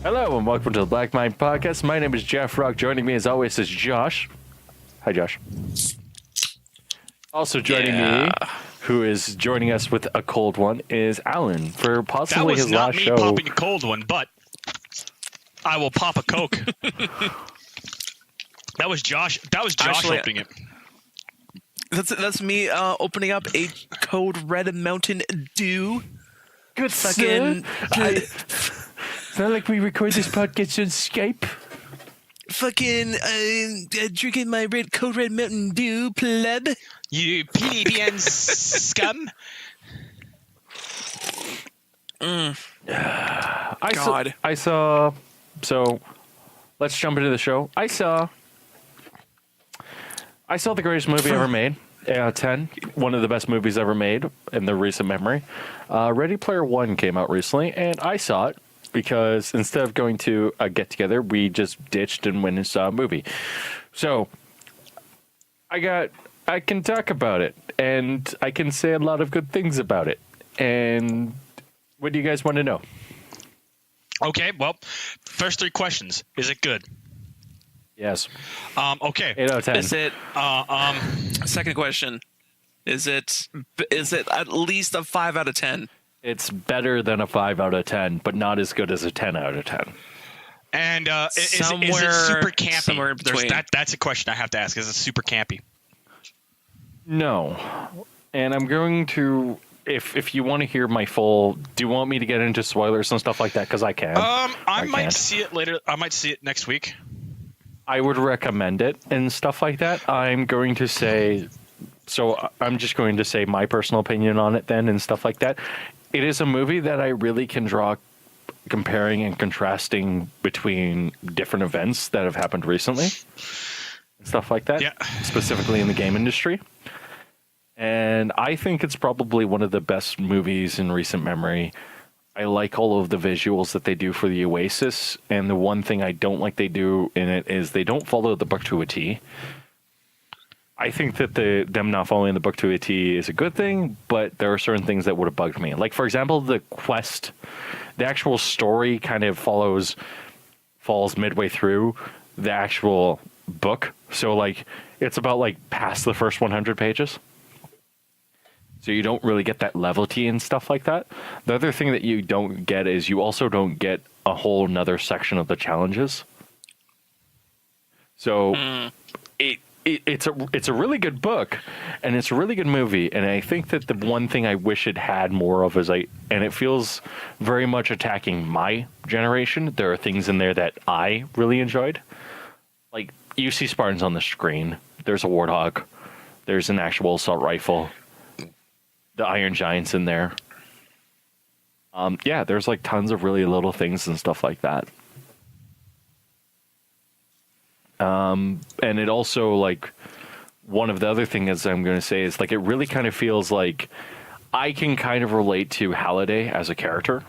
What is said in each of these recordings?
Hello and welcome to the Black Mind Podcast. My name is Jeff Rock. Joining me as always is Josh. Hi, Josh. Also joining me, who is joining us with a cold one, is Allan for possibly his last show. That was not me popping a cold one, but I will pop a Coke. That was Josh. That was Josh opening it. That's me opening up a Code Red Mountain Dew. Good fucking. It's not like we record this podcast on Skype. Fucking drinking my Code Red Mountain Dew, pleb. You plebeian scum. I saw. So, let's jump into the show. I saw the greatest movie ever made. 10. One of the best movies ever made in the recent memory. Ready Player One came out recently, and I saw it because instead of going to a get-together, we just ditched and went and saw a movie. So, I can talk about it, and I can say a lot of good things about it. And what do you guys want to know? Okay, well, first three questions. Is it good? Yes. Okay. 8 out of 10. Is it? Second question. Is it at least a 5 out of 10? It's better than a 5 out of 10, but not as good as a 10 out of 10. And is it super campy? Somewhere in between. That's a question I have to ask. Is it super campy? No. And I'm going to, if you want to hear my full, do you want me to get into spoilers and stuff like that? Because I can. I might see it later. I might see it next week. I would recommend it and stuff like that. I'm going to say, so I'm just going to say my personal opinion on it then and stuff like that. It is a movie that I really can draw comparing and contrasting between different events that have happened recently and stuff like that, specifically in the game industry. And I think it's probably one of the best movies in recent memory. I like all of the visuals that they do for the Oasis, and the one thing I don't like they do in it is they don't follow the book to a T. I think that them not following the book to a T is a good thing, but there are certain things that would have bugged me. Like, for example, the quest, the actual story kind of falls midway through the actual book. So, like, it's about, like, past the first 100 pages. So you don't really get that levity and stuff like that. The other thing that you don't get is you also don't get a whole nother section of the challenges. So it's a really good book, and it's a really good movie. And I think that the one thing I wish it had more of is and it feels very much attacking my generation. There are things in there that I really enjoyed. Like, you see Spartans on the screen. There's a Warthog. There's an actual assault rifle. The Iron Giant's in there. There's like tons of really little things and stuff like that. And it also, like, one of the other things I'm going to say is, like, it really kind of feels like I can kind of relate to Halliday as a character.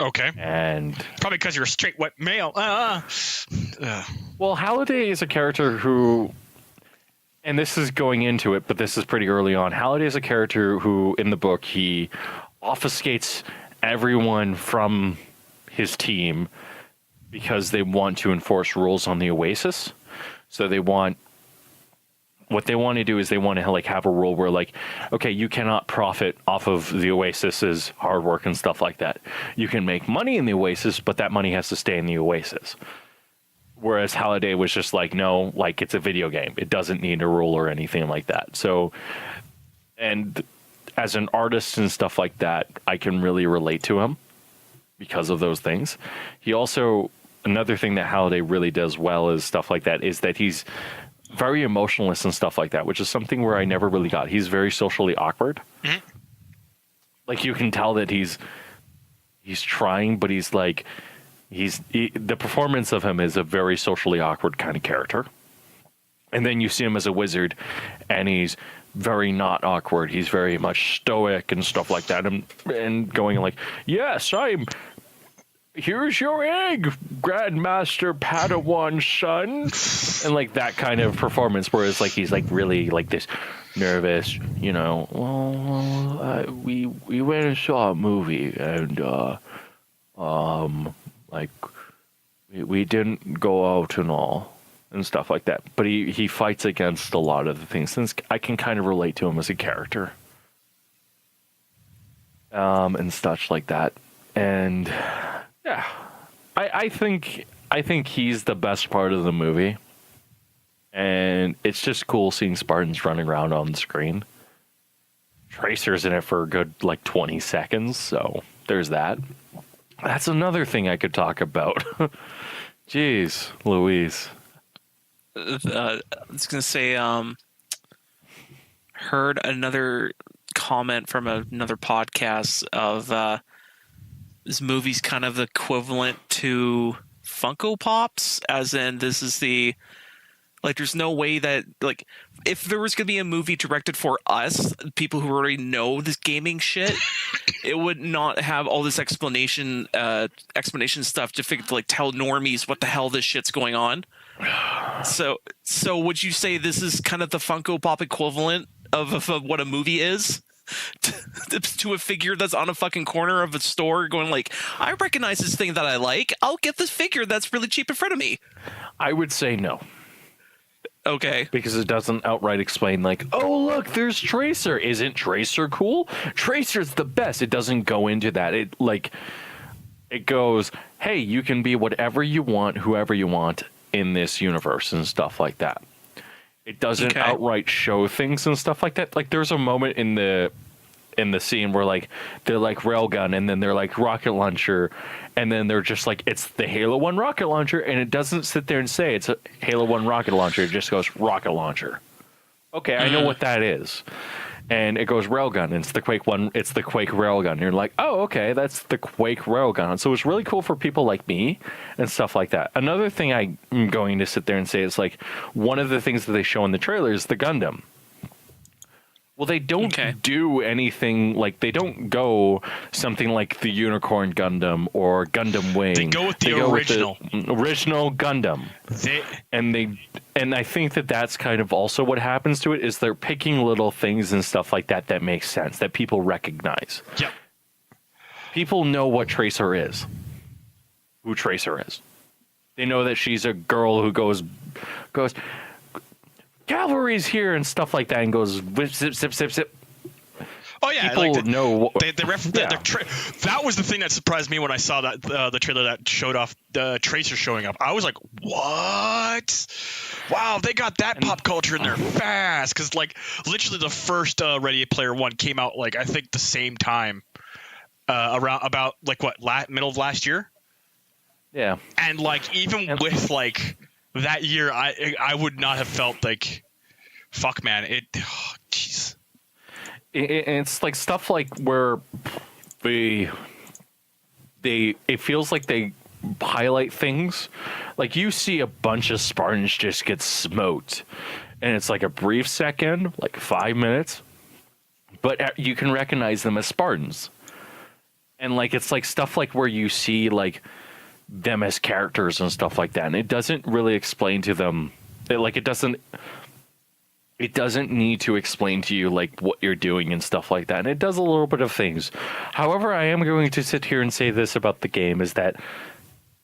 Okay. And probably because you're a straight white male. Well, Halliday is a character who, and this is going into it, but this is pretty early on. Halliday is a character who, in the book, he obfuscates everyone from his team because they want to enforce rules on the Oasis. So what they want to do is they want to, like, have a rule where, like, okay, you cannot profit off of the Oasis's hard work and stuff like that. You can make money in the Oasis, but that money has to stay in the Oasis. Whereas Halliday was just like, no, like, it's a video game. It doesn't need a rule or anything like that. So, and as an artist and stuff like that, I can really relate to him because of those things. He also, another thing that Halliday really does well is stuff like that, is that he's very emotionless and stuff like that, which is something where I never really got. He's very socially awkward. Mhm. Like, you can tell that he's trying, but he's like, the performance of him is a very socially awkward kind of character. And then you see him as a wizard, and he's very not awkward. He's very much stoic and stuff like that, and going like, yes, here's your egg, Grandmaster Padawan son, and like that kind of performance. Whereas like he's like really like this nervous, you know. Well, we went and saw a movie, and like we didn't go out and all and stuff like that. But he fights against a lot of the things, since I can kind of relate to him as a character, and such like that. And yeah, I think he's the best part of the movie, and it's just cool seeing Spartans running around on the screen. Tracer's in it for a good like 20 seconds, so there's that. That's another thing I could talk about. Jeez, Louise. I was gonna say, heard another comment from another podcast of this movie's kind of the equivalent to Funko Pops, as in this is the, like, there's no way that, like, if there was gonna be a movie directed for us, people who already know this gaming shit, it would not have all this explanation stuff to figure, to like tell normies what the hell this shit's going on. So would you say this is kind of the Funko Pop equivalent of what a movie is? To a figure that's on a fucking corner of a store going like, I recognize this thing that I like, I'll get this figure that's really cheap in front of me. I would say no. Okay. Because it doesn't outright explain like, oh look, there's Tracer. Isn't Tracer cool? Tracer's the best. It doesn't go into that. It goes, hey, you can be whatever you want, whoever you want in this universe and stuff like that. It doesn't outright show things and stuff like that. Like, there's a moment in the scene where like they're like railgun, and then they're like rocket launcher, and then they're just like, it's the Halo 1 rocket launcher, and it doesn't sit there and say it's a Halo 1 rocket launcher. It just goes rocket launcher. Okay, I know what that is. And it goes railgun, and it's the Quake 1, it's the Quake railgun. And you're like, oh, okay, that's the Quake railgun. So it's really cool for people like me and stuff like that. Another thing I'm going to sit there and say is like, one of the things that they show in the trailer is the Gundam. Well, they don't do anything, like, they don't go something like the Unicorn Gundam or Gundam Wing. They go with the original. Original Gundam. And I think that that's kind of also what happens to it, is they're picking little things and stuff like that that makes sense, that people recognize. Yep. People know what Tracer is. Who Tracer is. They know that she's a girl who goes, cavalry's here and stuff like that, and goes whip, zip, zip, zip, zip. Oh yeah, people like know. That was the thing that surprised me when I saw that the trailer that showed off the Tracer showing up. I was like, "What? Wow, they got that pop culture in there fast!" Because like literally the first Ready Player One came out like I think the same time, around about like middle of last year. Yeah, and like even with like that year, I would not have felt like, fuck man, jeez. It's like stuff like where it feels like they highlight things. Like, you see a bunch of Spartans just get smoked, and it's like a brief second, like 5 minutes, but you can recognize them as Spartans. And like, it's like stuff like where you see like them as characters and stuff like that, and it doesn't really explain to them, it doesn't need to explain to you like what you're doing and stuff like that, and it does a little bit of things. However, I am going to sit here and say this about the game, is that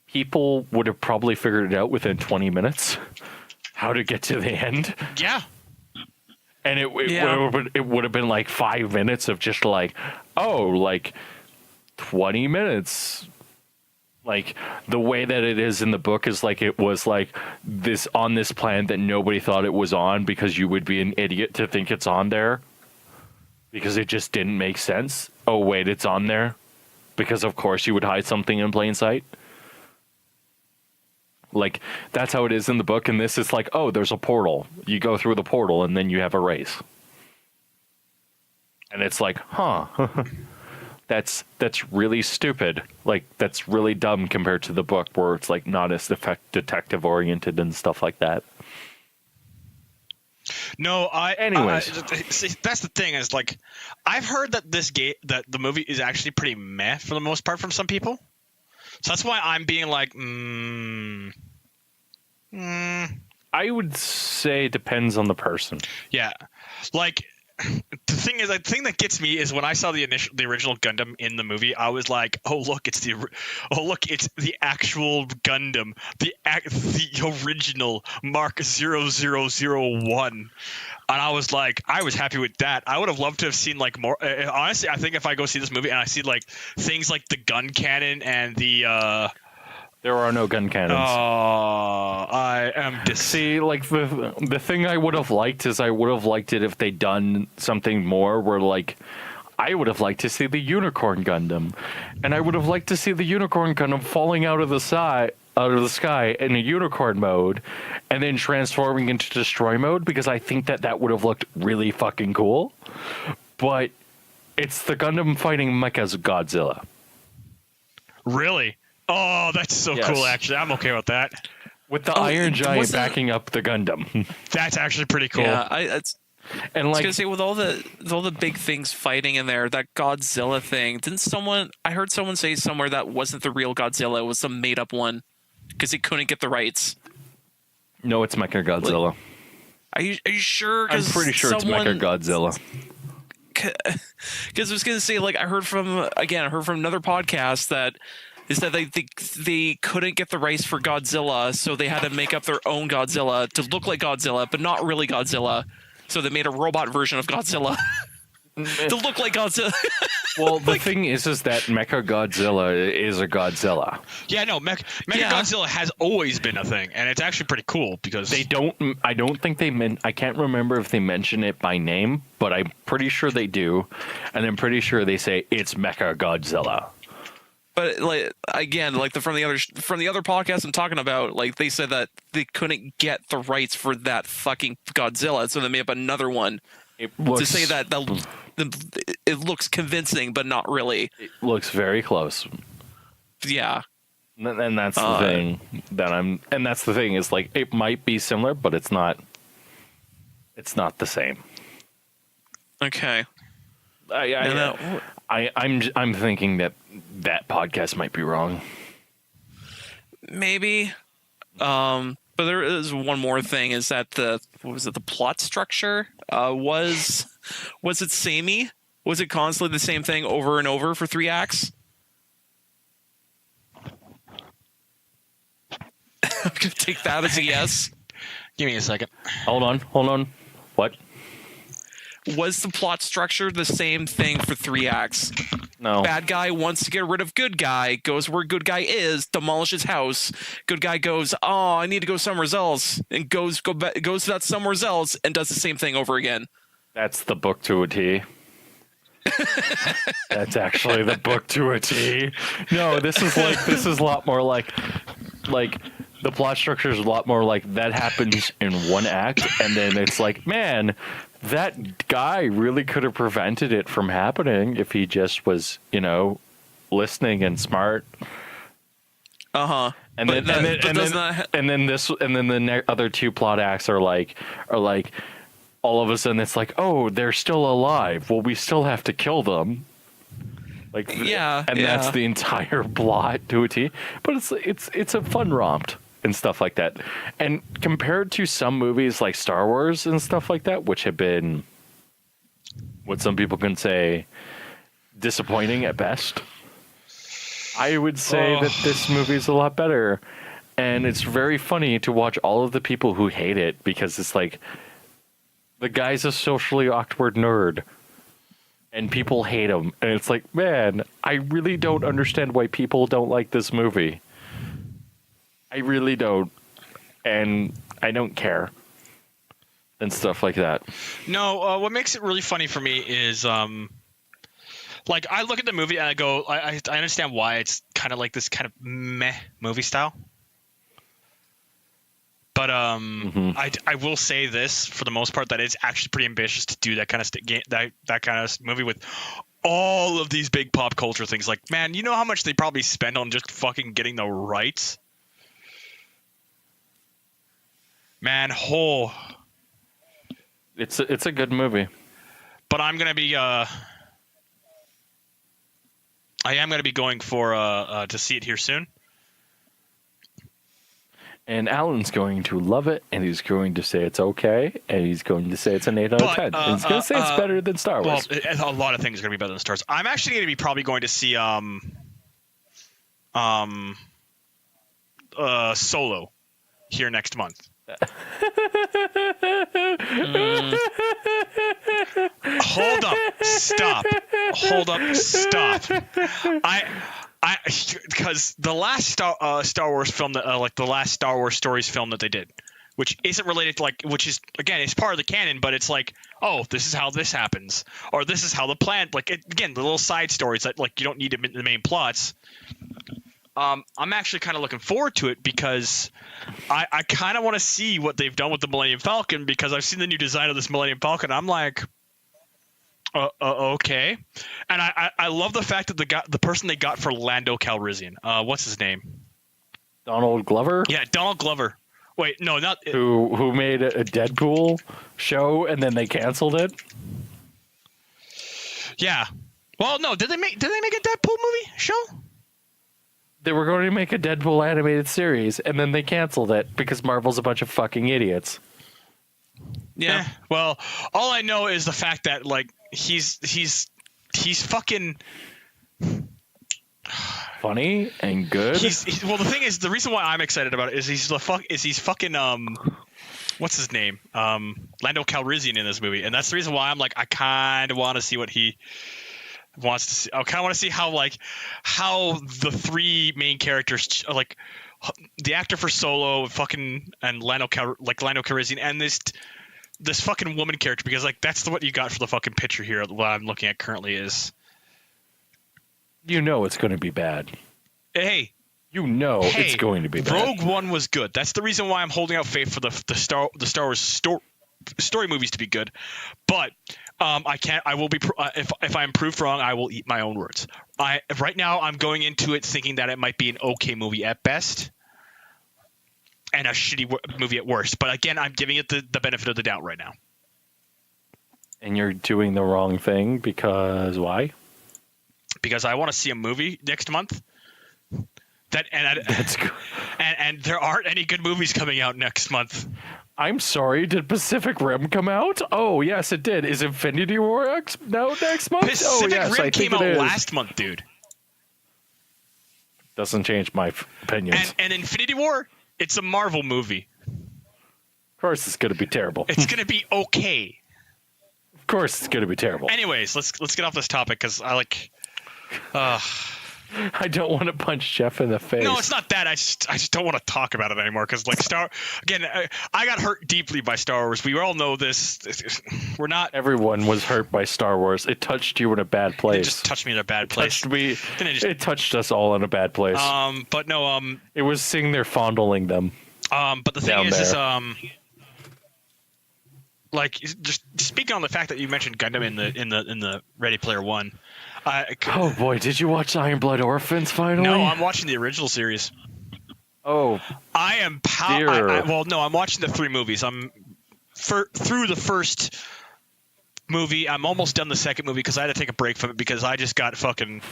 people would have probably figured it out within 20 minutes how to get to the end. Yeah. And it would have been like 5 minutes of just like, oh, like 20 minutes. Like, the way that it is in the book is like, it was like this on this planet that nobody thought it was on, because you would be an idiot to think it's on there, because it just didn't make sense. Oh wait, it's on there because of course you would hide something in plain sight. Like that's how it is in the book, and this is like, oh, there's a portal. You go through the portal and then you have a race. And it's like, huh. That's really stupid. Like that's really dumb compared to the book where it's like not as detective oriented and stuff like that. No, Anyways. see, that's the thing is like, I've heard that that the movie is actually pretty meh for the most part from some people. So that's why I'm being like, I would say it depends on the person. yeah, like. The thing is, the thing that gets me is when I saw the original Gundam in the movie, I was like, "Oh look, it's the actual Gundam, the original Mark 0001," and I was like, I was happy with that. I would have loved to have seen like more. Honestly, I think if I go see this movie and I see like things like the gun cannon and the There are no gun cannons. I am See, like the thing I would have liked is I would have liked it if they'd done something more where like I would have liked to see the Unicorn Gundam, and I would have liked to see the Unicorn Gundam falling out of the sky in a unicorn mode, and then transforming into destroy mode because I think that would have looked really fucking cool. But it's the Gundam fighting Mecha's Godzilla. Really. Oh, that's so Yes. cool! Actually, I'm okay with that. With the Iron Giant backing up the Gundam. That's actually pretty cool. Yeah, And I was like gonna say with all the big things fighting in there, that Godzilla thing. I heard someone say somewhere that wasn't the real Godzilla, it was some made up one because he couldn't get the rights. no, it's Mecha Godzilla. Are you sure? I'm pretty sure it's Mecha Godzilla. Because I was gonna say, like, I heard from another podcast that is that they couldn't get the rights for Godzilla, so they had to make up their own Godzilla to look like Godzilla, but not really Godzilla. So they made a robot version of Godzilla to look like Godzilla. Well, the thing is that Mecha Godzilla is a Godzilla. Yeah, no, Mecha Godzilla has always been a thing, and it's actually pretty cool because I don't think I can't remember if they mention it by name, but I'm pretty sure they do, and I'm pretty sure they say it's Mecha Godzilla. But like again, like from the other podcast I'm talking about, like they said that they couldn't get the rights for that fucking Godzilla, so they made up another one to say that it looks convincing, but not really. It looks very close. Yeah, And that's the thing and that's the thing is like it might be similar, but it's not. It's not the same. okay. I'm thinking that podcast might be wrong. Maybe. But there is one more thing: is that the plot structure was it samey? Was it constantly the same thing over and over for 3 acts? I'm gonna take that as a yes. give me a second. Hold on. What? Was the plot structure the same thing for 3 acts? No. Bad guy wants to get rid of good guy, goes where good guy is, demolishes house. Good guy goes, oh, I need to go somewhere else, and goes to that somewhere else and does the same thing over again. That's the book to a T. That's actually the book to a T. No, this is a lot more like the plot structure is a lot more like that happens in one act, and then it's like, man, that guy really could have prevented it from happening if he just was, listening and smart. And then the other 2 plot acts are like all of a sudden it's like, oh, they're still alive. Well, we still have to kill them. That's the entire plot to a T. But it's a fun romp and stuff like that. And compared to some movies like Star Wars and stuff like that, which have been what some people can say disappointing at best, I would say that this movie is a lot better. And it's very funny to watch all of the people who hate it because it's like the guy's a socially awkward nerd and people hate him. And it's like, man, I really don't understand why people don't like this movie. I really don't. And I don't care. and stuff like that. No, what makes it really funny for me is like I look at the movie and I go, I understand why it's kind of like this kind of meh movie style. But I will say this for the most part, that it's actually pretty ambitious to do that kind of that kind of movie with all of these big pop culture things. Like, man, you know how much they probably spend on just fucking getting the rights? Man, It's a good movie. But I'm gonna be I am gonna be going for to see it here soon. And Alan's going to love it, and he's going to say it's okay, and he's going to say it's an 8 out of 10. And he's going to say it's better than Star Wars. Well, a lot of things are going to be better than Star Wars. I'm actually going to be probably going to see Solo here next month. Hold up, stop. Because the last Star Wars film that like the last Star Wars Stories film that they did, which isn't related to which is again it's part of the canon, but it's like, oh, this is how this happens, or this is how the plan, again the little side stories that you don't need the main plots. I'm actually kind of looking forward to it because I kind of want to see what they've done with the Millennium Falcon, because I've seen the new design of this Millennium Falcon. I'm like, okay, and I love the fact that the person they got for Lando Calrissian, what's his name? Donald Glover? Yeah, Donald Glover. Wait, no, not who made a Deadpool show and then they canceled it. Yeah. Well, no, did they make a Deadpool movie show? They were going to make a Deadpool animated series and then they canceled it because Marvel's a bunch of fucking idiots. Yeah. Well, all I know is the fact that he's fucking funny and good. Well, the thing is, the reason why I'm excited about it is he's fucking what's his name? Lando Calrissian in this movie, and that's the reason why I'm like, I kind of want to see what he wants to see. I kind of want to see how the three main characters, like the actor for Solo, and Lando Calrissian, and this fucking woman character, because that's what you got for the fucking picture here. What I'm looking at currently is, it's going to be bad. Hey, it's going to be bad. Rogue One was good. That's the reason why I'm holding out faith for the Star Wars story movies to be good. But I will be if I'm proved wrong, I will eat my own words. Right now I'm going into it thinking that it might be an okay movie at best and a shitty movie at worst. But again, I'm giving it the benefit of the doubt right now. And you're doing the wrong thing because why? Because I want to see a movie next month. That's good. And there aren't any good movies coming out next month. I'm sorry, did Pacific Rim come out? Oh, yes, it did. Is Infinity War next month? Pacific Rim came out last month, dude. Doesn't change my opinions. And Infinity War, it's a Marvel movie. Of course it's going to be terrible. It's going to be okay. Of course it's going to be terrible. Anyways, let's get off this topic because I don't want to punch Jeff in the face. No, it's not that. I just don't want to talk about it anymore because I got hurt deeply by Star Wars. We all know this. We're not. Everyone was hurt by Star Wars. It touched you in a bad place. It just touched me in a bad place. It touched us all in a bad place. But no. It was sitting there fondling them. But the thing is just speaking on the fact that you mentioned Gundam in the Ready Player One. Oh boy, did you watch Iron Blood Orphans finally? No, I'm watching the original series. Oh, I am I'm watching the three movies. I'm through the first movie. I'm almost done the second movie because I had to take a break from it because I just got fucking.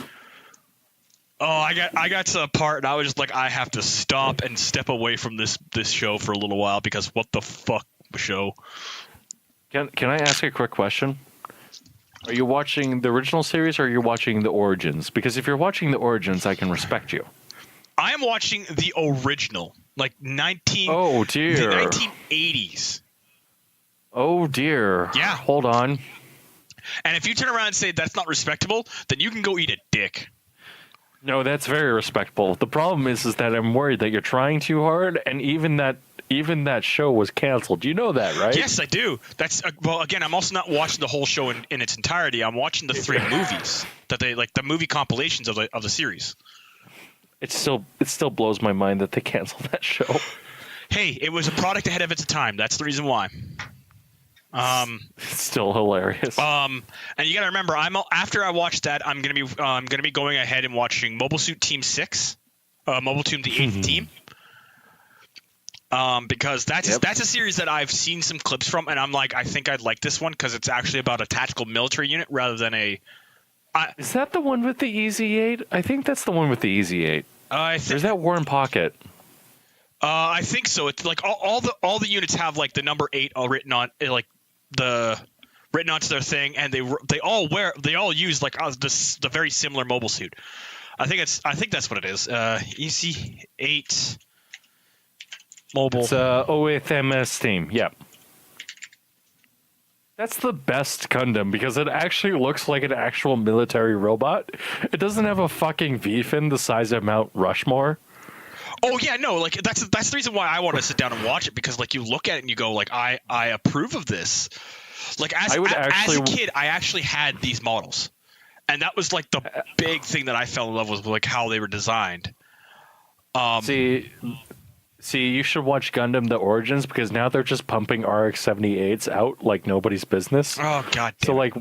Oh, I got to a part and I was just like, I have to stop and step away from this show for a little while because what the fuck show. Can I ask a quick question? Are you watching the original series or are you watching the Origins? Because if you're watching the Origins, I can respect you. I am watching the original, the 1980s. Oh dear. Yeah. Hold on. And if you turn around and say that's not respectable, then you can go eat a dick. No, that's very respectable. The problem is that I'm worried that you're trying too hard, and even that even that show was canceled. You know that, right? Yes, I do. That's well. Again, I'm also not watching the whole show in its entirety. I'm watching the 3 movies that they like, the movie compilations of the series. It still blows my mind that they canceled that show. Hey, it was a product ahead of its time. That's the reason why. It's still hilarious. And you gotta remember, after I watch that, I'm gonna be going ahead and watching Mobile Suit Team 6, Mobile Suit the 8th Team. Because that's a series that I've seen some clips from, and I'm like, I think I'd like this one because it's actually about a tactical military unit rather than a. Is that the one with the Easy 8? I think that's the one with the Easy 8. There's that Warren Pocket. I think so. It's like all the units have like the number 8 all written on like written onto their thing, and they all use like the very similar mobile suit. I think that's what it is. Easy 8 mobile. It's OFMS team. Yep. That's the best Gundam because it actually looks like an actual military robot. It doesn't have a fucking V-fin the size of Mount Rushmore. Oh yeah, no, like that's the reason why I want to sit down and watch it, because like you look at it and you go like, I approve of this. Like as a kid, I actually had these models, and that was like the big thing that I fell in love with like how they were designed. See, you should watch Gundam The Origins because now they're just pumping RX-78s out like nobody's business. Oh god. So like,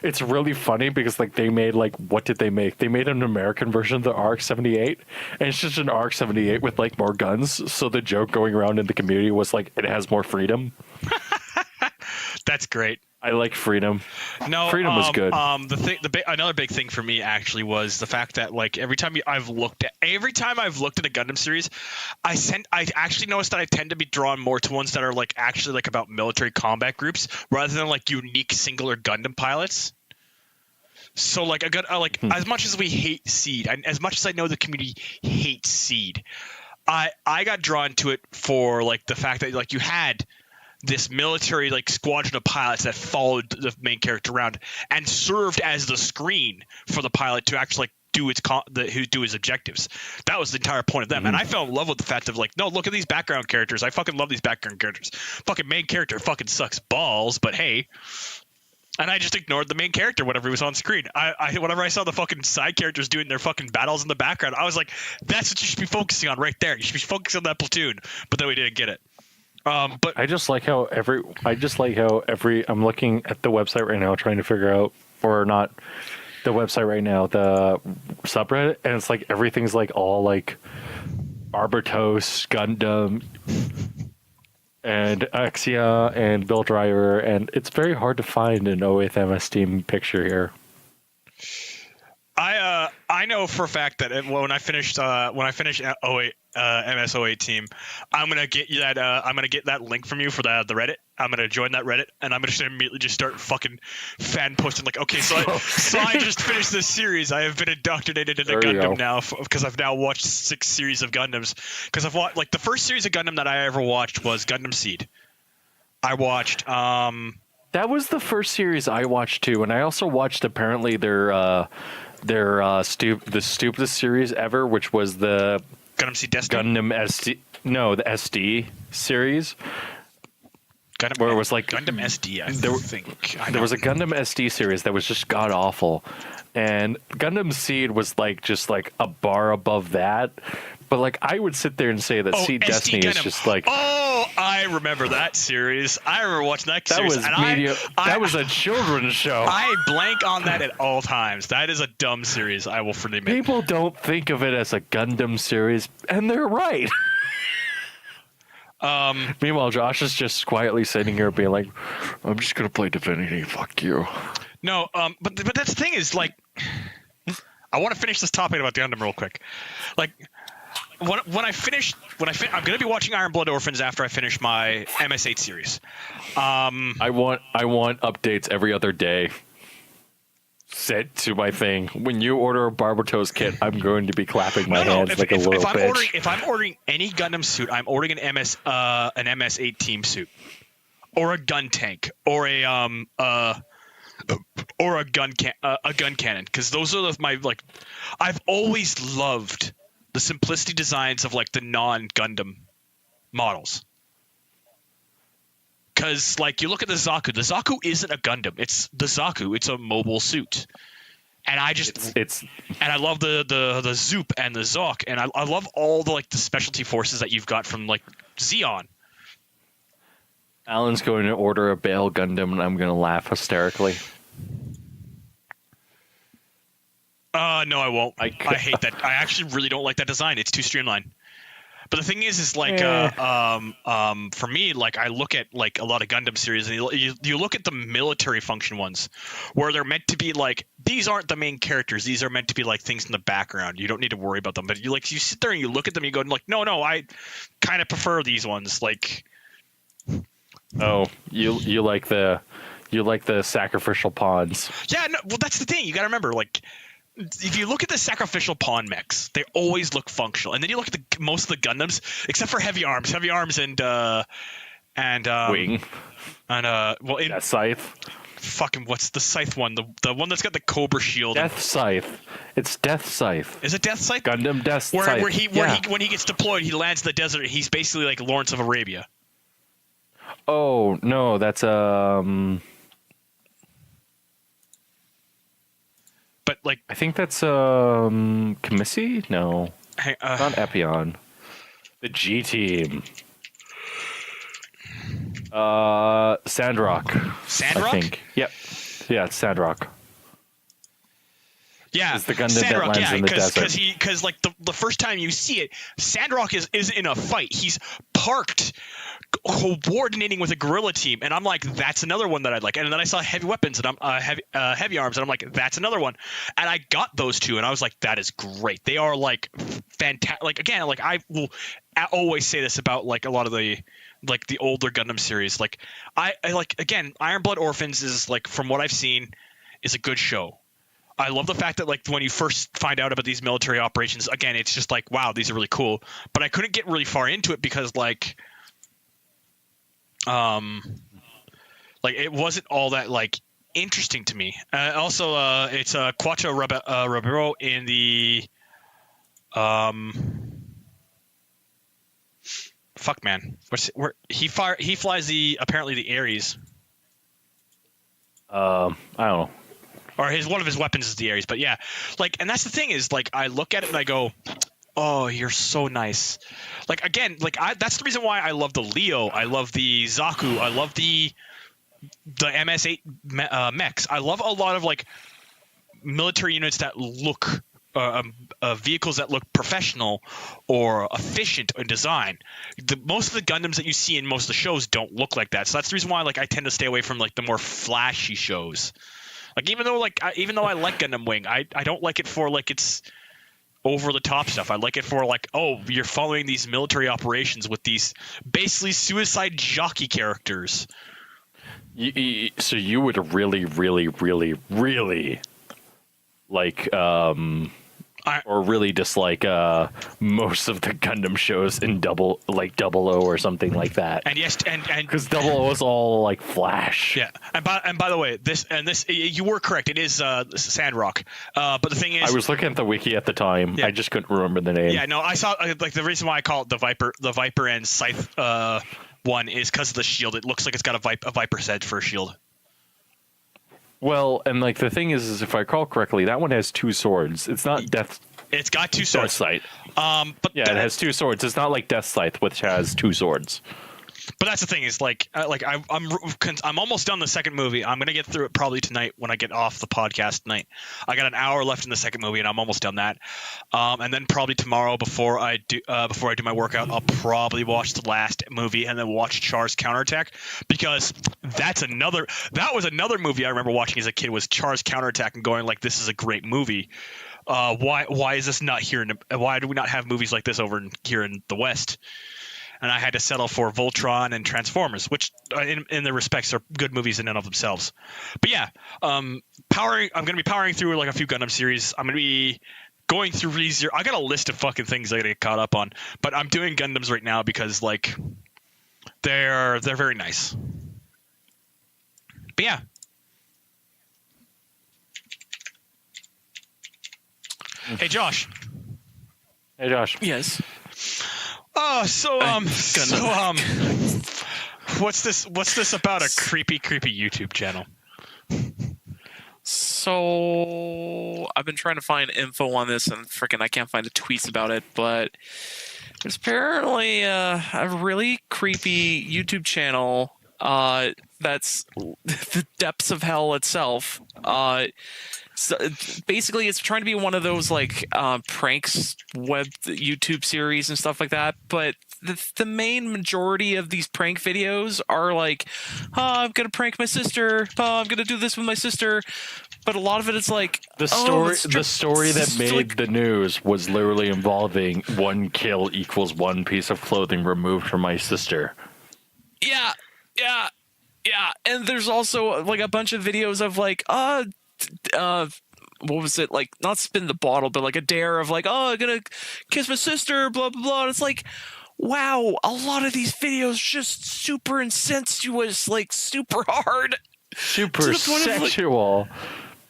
it's really funny because like they made like, what did they make? They made an American version of the RX-78, and it's just an RX-78 with like more guns. So the joke going around in the community was like, it has more freedom. That's great. I like freedom. No, freedom was good. Another big thing for me actually was the fact that like every time I've looked at a Gundam series, I actually noticed that I tend to be drawn more to ones that are like actually like about military combat groups rather than like unique singular Gundam pilots. So like as much as we hate Seed, and as much as I know the community hates Seed, I got drawn to it for like the fact that like you had this military like squadron of pilots that followed the main character around and served as the screen for the pilot to actually like do his objectives. That was the entire point of them. And I fell in love with the fact of like, no, look at these background characters. I fucking love these background characters. Fucking main character fucking sucks balls, but hey. And I just ignored the main character whenever he was on screen. Whenever I saw the fucking side characters doing their fucking battles in the background, I was like, that's what you should be focusing on right there. You should be focusing on that platoon. But then we didn't get it. But I just like how I'm looking at the website right now trying to figure out, or not the website right now, the subreddit, and it's like everything's like all like Arbortos, Gundam, and Axia, and Bill Driver, and it's very hard to find an 08th MS Team picture here. I know for a fact that when I finish MS08 team, I'm gonna get that link from you for the Reddit. I'm gonna join that Reddit, and I'm gonna immediately just start fucking fan posting like, okay, so I just finished this series. I have been indoctrinated into Gundam now because I've now watched 6 series of Gundams. Because I've watched like the first series of Gundam that I ever watched was Gundam Seed. I watched that was the first series I watched too, and I also watched apparently the stupidest series ever, which was the Gundam Seed Destiny? Gundam SD. No, the SD series. Where it was like Gundam SD, there was a Gundam SD series that was just god awful, and Gundam Seed was like just like a bar above that. But like I would sit there and say that Seed Destiny is just like, oh, I remember that series. I remember watching that series. That was a children's show. I blank on that at all times. That is a dumb series. I will freely admit. People don't think of it as a Gundam series, and they're right. Meanwhile, Josh is just quietly sitting here being like, I'm just gonna play Dvinity, fuck you. No, but that's the thing is like, I want to finish this topic about the Gundam real quick. Like, when I finish, I'm gonna be watching Iron Blood Orphans after I finish my MS8 series. I want updates every other day. Set to my thing. When you order a Barbatos kit, I'm going to be clapping my hands like a little bitch. If I'm ordering any Gundam suit, I'm ordering an MS8 team suit, or a gun tank, or a gun cannon, because those are my like. I've always loved the simplicity designs of like the non-Gundam models. Because, like, you look at the Zaku isn't a Gundam. It's the Zaku. It's a mobile suit. And I just It's and I love the Zoop and the Zok, and I love all the like the specialty forces that you've got from like Zeon. Alan's going to order a Bale Gundam, and I'm going to laugh hysterically. No, I won't. I hate that. I actually really don't like that design. It's too streamlined. But the thing is like, for me, like I look at like a lot of Gundam series, and you look at the military function ones, where they're meant to be like these aren't the main characters. These are meant to be like things in the background. You don't need to worry about them. But you sit there and you look at them, and you go like, no, I kind of prefer these ones. Like, oh, you like the sacrificial pawns. yeah, no, well that's the thing. You got to remember like. If you look at the sacrificial pawn mechs, they always look functional. And then you look at most of the Gundams, except for Heavy Arms and Wing. And Death Scythe. fucking what's the Scythe one? The one that's got the Cobra shield. Death Scythe. It's Death Scythe. Is it Death Scythe? Gundam Death Scythe. When he gets deployed, he lands in the desert. He's basically like Lawrence of Arabia. Oh no, that's But like, I think that's Kamisi? No, not Epion. The G Team. Sandrock. Sandrock? I think. Yep. Yeah, it's Sandrock. Yeah, It's the Gundam that Sandrock. lands in the desert. Because like the first time you see it, Sandrock is in a fight. He's parked, coordinating with a guerrilla team, and I'm like, that's another one that I'd like. And then I saw Heavy Weapons and I'm Heavy Arms, and I'm like, that's another one. And I got those two, and I was like, that is great. They are like fantastic. Like again, like I always say this about like a lot of the like the older Gundam series. Like I like again, Iron Blood Orphans is like from what I've seen is a good show. I love the fact that like when you first find out about these military operations, again, it's just like, wow, these are really cool. But I couldn't get really far into it because like it wasn't all that like interesting to me. Also, it's Quattro Ribeiro in the fuck man, where he flies apparently the Ares. I don't know. Or one of his weapons is the Ares, but yeah, like, and that's the thing is like I look at it and I go, oh, you're so nice. Like again, like that's the reason why I love the Leo, I love the Zaku, I love the MS-8 mechs. I love a lot of like military units that look vehicles that look professional or efficient in design. Most of the Gundams that you see in most of the shows don't look like that. So that's the reason why like I tend to stay away from like the more flashy shows. Like even though I like Gundam Wing, I don't like it for like its over the top stuff. I like it for like, oh, you're following these military operations with these basically suicide jockey characters. So you would really, really, really, really like or really dislike most of the Gundam shows in Double O or something like that. And yes, and because Double O is all like Flash. Yeah, and by the way, this you were correct. It is Sandrock. But the thing is, I was looking at the wiki at the time. Yeah. I just couldn't remember the name. Yeah, no, I saw like the reason why I call it the Viper and Scythe one is because of the shield. It looks like it's got a Viper's head for a shield. Well, and like the thing is if I recall correctly, that one has two swords. It's not Death. It's got two swords. Death Scythe. But yeah, it has two swords. It's not like Death Scythe, which has two swords. But that's the thing is like I'm almost done the second movie. I'm gonna get through it probably tonight when I get off the podcast tonight. I got an hour left in the second movie and I'm almost done that. And then probably tomorrow before I do my workout, I'll probably watch the last movie and then watch Char's Counterattack because that was another movie I remember watching as a kid was Char's Counterattack and going like this is a great movie. Why is this not here? Why do we not have movies like this here in the West? And I had to settle for Voltron and Transformers, which in the respects are good movies in and of themselves. But yeah, I'm going to be powering through like a few Gundam series. I'm going to be going through ReZero. I got a list of fucking things I got to get caught up on, but I'm doing Gundams right now because like they're very nice. But yeah. Hey Josh. Yes. Oh, what's this about a creepy YouTube channel? So I've been trying to find info on this, and freaking I can't find the tweets about it. But there's apparently a really creepy YouTube channel that's the depths of hell itself. So basically, it's trying to be one of those like pranks web YouTube series and stuff like that. But the main majority of these prank videos are like, oh, I'm gonna prank my sister. Oh, I'm gonna do this with my sister. But a lot of it is like the story that made the news was literally involving 1 kill equals 1 piece of clothing removed from my sister. Yeah. And there's also like a bunch of videos of like what was it, like not spin the bottle, but like a dare of like, oh, I'm gonna kiss my sister, blah blah blah. And it's like, wow, a lot of these videos just super incestuous, like super hard, super sexual,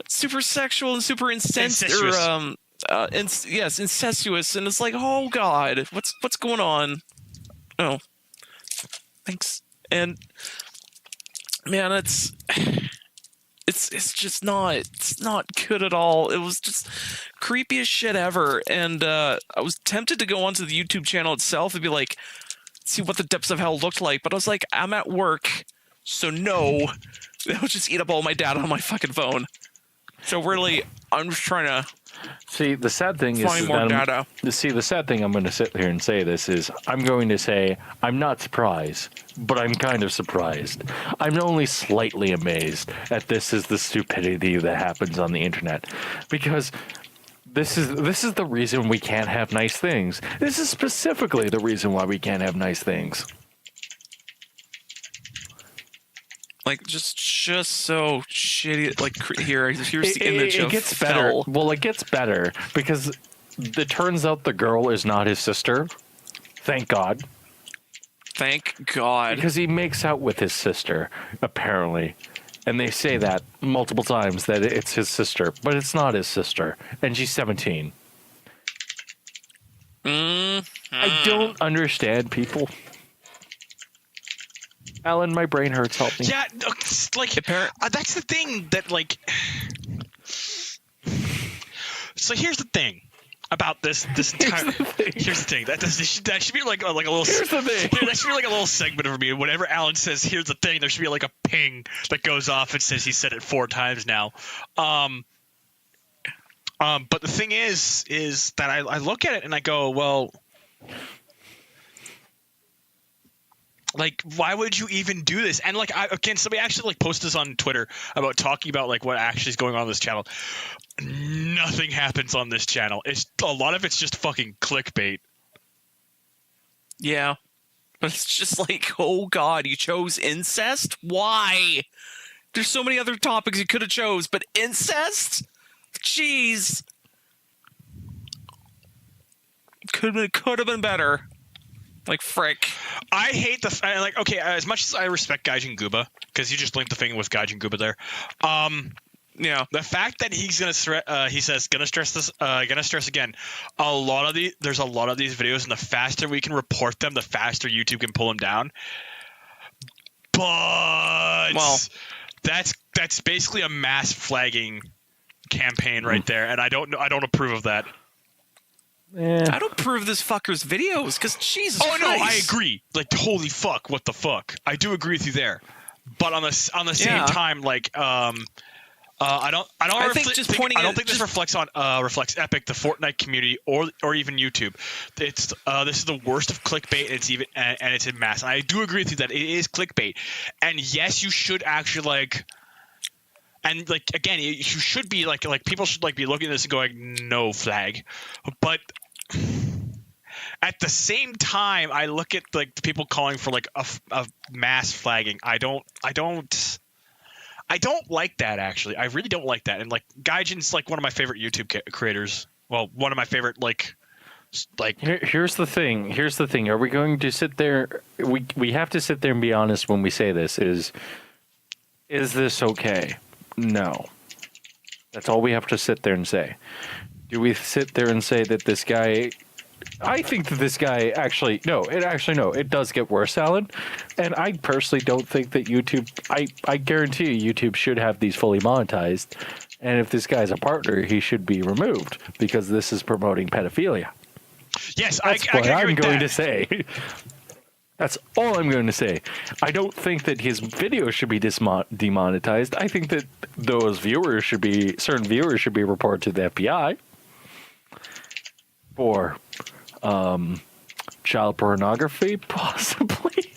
super sexual and super incestuous. Yes, incestuous, and it's like, oh god, what's going on? Oh, thanks. And man, it's just not good at all. It was just creepy as shit ever. And I was tempted to go onto the YouTube channel itself and be like, see what the depths of hell looked like. But I was like, I'm at work, so no. That would just eat up all my data on my fucking phone. So really, I'm just trying to see. The sad thing find more data. The sad thing, I'm going to sit here and say this is, I'm going to say I'm not surprised, but I'm kind of surprised. I'm only slightly amazed at this is the stupidity that happens on the internet, because this is the reason we can't have nice things. This is specifically the reason why we can't have nice things. Like just so shitty. Like here's the image it of gets better. hell. Well, it gets better because it turns out the girl is not his sister. Thank God. Thank God. Because he makes out with his sister, apparently. And they say that multiple times that it's his sister, but it's not his sister, and she's 17. I don't understand people. Alan, my brain hurts. Help me. Yeah, like that's the thing that like. So here's the thing about this entire. Here's the thing that should be like a little. Here's the thing. That should be like a little segment of me. Whenever Alan says "here's the thing," there should be like a ping that goes off and says he said it 4 times now. But the thing is that I look at it and I go, well. Like, why would you even do this? And like, somebody actually like posted this on Twitter about talking about like what actually is going on this channel. Nothing happens on this channel. It's a lot of it's just fucking clickbait. Yeah, but it's just like, oh god, you chose incest? Why? There's so many other topics you could have chose, but incest? Jeez, could have been better. Like frick. I hate okay, as much as I respect Gaijin Gooba, because you just linked the thing with Gaijin Gooba there. Yeah. The fact that he's gonna he says gonna stress again. There's a lot of these videos, and the faster we can report them, the faster YouTube can pull them down. But that's basically a mass flagging campaign right there, and I don't approve of that. Yeah. I don't approve this fucker's videos because Jesus Christ. No, I agree. Like, holy fuck, what the fuck? I do agree with you there, but on the same time, like, I don't think this reflects Epic, the Fortnite community, or even YouTube. This is the worst of clickbait. And it's in mass. And I do agree with you that it is clickbait. And yes, you should actually like. And like again, you should be like people should like be looking at this and going no flag, but at the same time, I look at like the people calling for like a mass flagging. I don't like that actually. I really don't like that. And like Gaijin's like one of my favorite YouTube creators. Well, one of my favorite like. Here's the thing. Are we going to sit there? We have to sit there and be honest when we say this. Is this okay? No. That's all we have to sit there and say. Do we sit there and say that this guy I think that this guy actually no, it does get worse, Alan. And I personally don't think that YouTube. I guarantee you, YouTube should have these fully monetized. And if this guy's a partner, he should be removed because this is promoting pedophilia. Yes, That's I what can agree I'm with going that. to say. That's all I'm going to say. I don't think that his video should be demonetized. I think that certain viewers should be reported to the FBI for child pornography, possibly.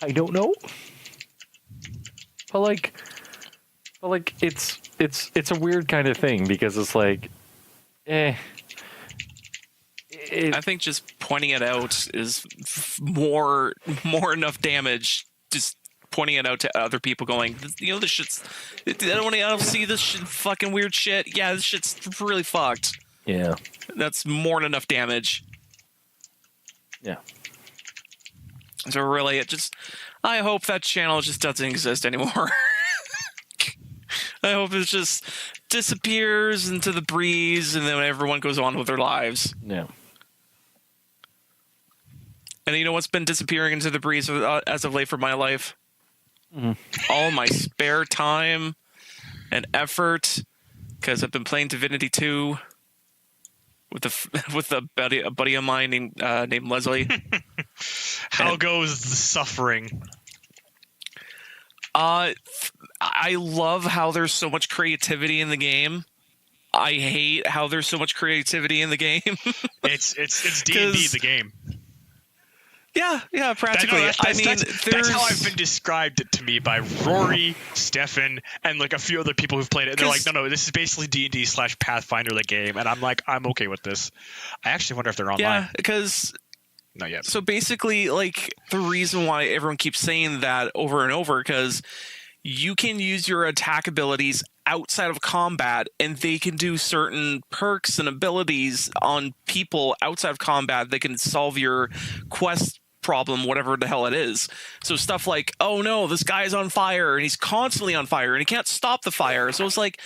I don't know. But it's a weird kind of thing because it's like, I think just pointing it out is more enough damage. Just pointing it out to other people, going, this shit's. I don't want to see this fucking weird shit. Yeah, this shit's really fucked. yeah, That's more than enough damage. yeah. So really, I hope that channel just doesn't exist anymore. I hope it just disappears into the breeze, and then everyone goes on with their lives. Yeah. And you know what's been disappearing into the breeze as of late for my life? Mm-hmm. All my spare time and effort, because I've been playing Divinity 2 with a buddy of mine named Leslie. How goes the suffering? I love how there's so much creativity in the game. I hate how there's so much creativity in the game. It's D&D the game. Yeah, practically. That's how I've been described it to me by Rory, Stefan, and like a few other people who've played it. And they're like, no, this is basically D&D / Pathfinder the game. And I'm like, I'm okay with this. I actually wonder if they're online. Yeah, because Not yet. so basically, like, the reason why everyone keeps saying that over and over, because you can use your attack abilities outside of combat, and they can do certain perks and abilities on people outside of combat that can solve your quest problem, whatever the hell it is. So stuff like, oh no, this guy's on fire, and he's constantly on fire, and he can't stop the fire. So it's like,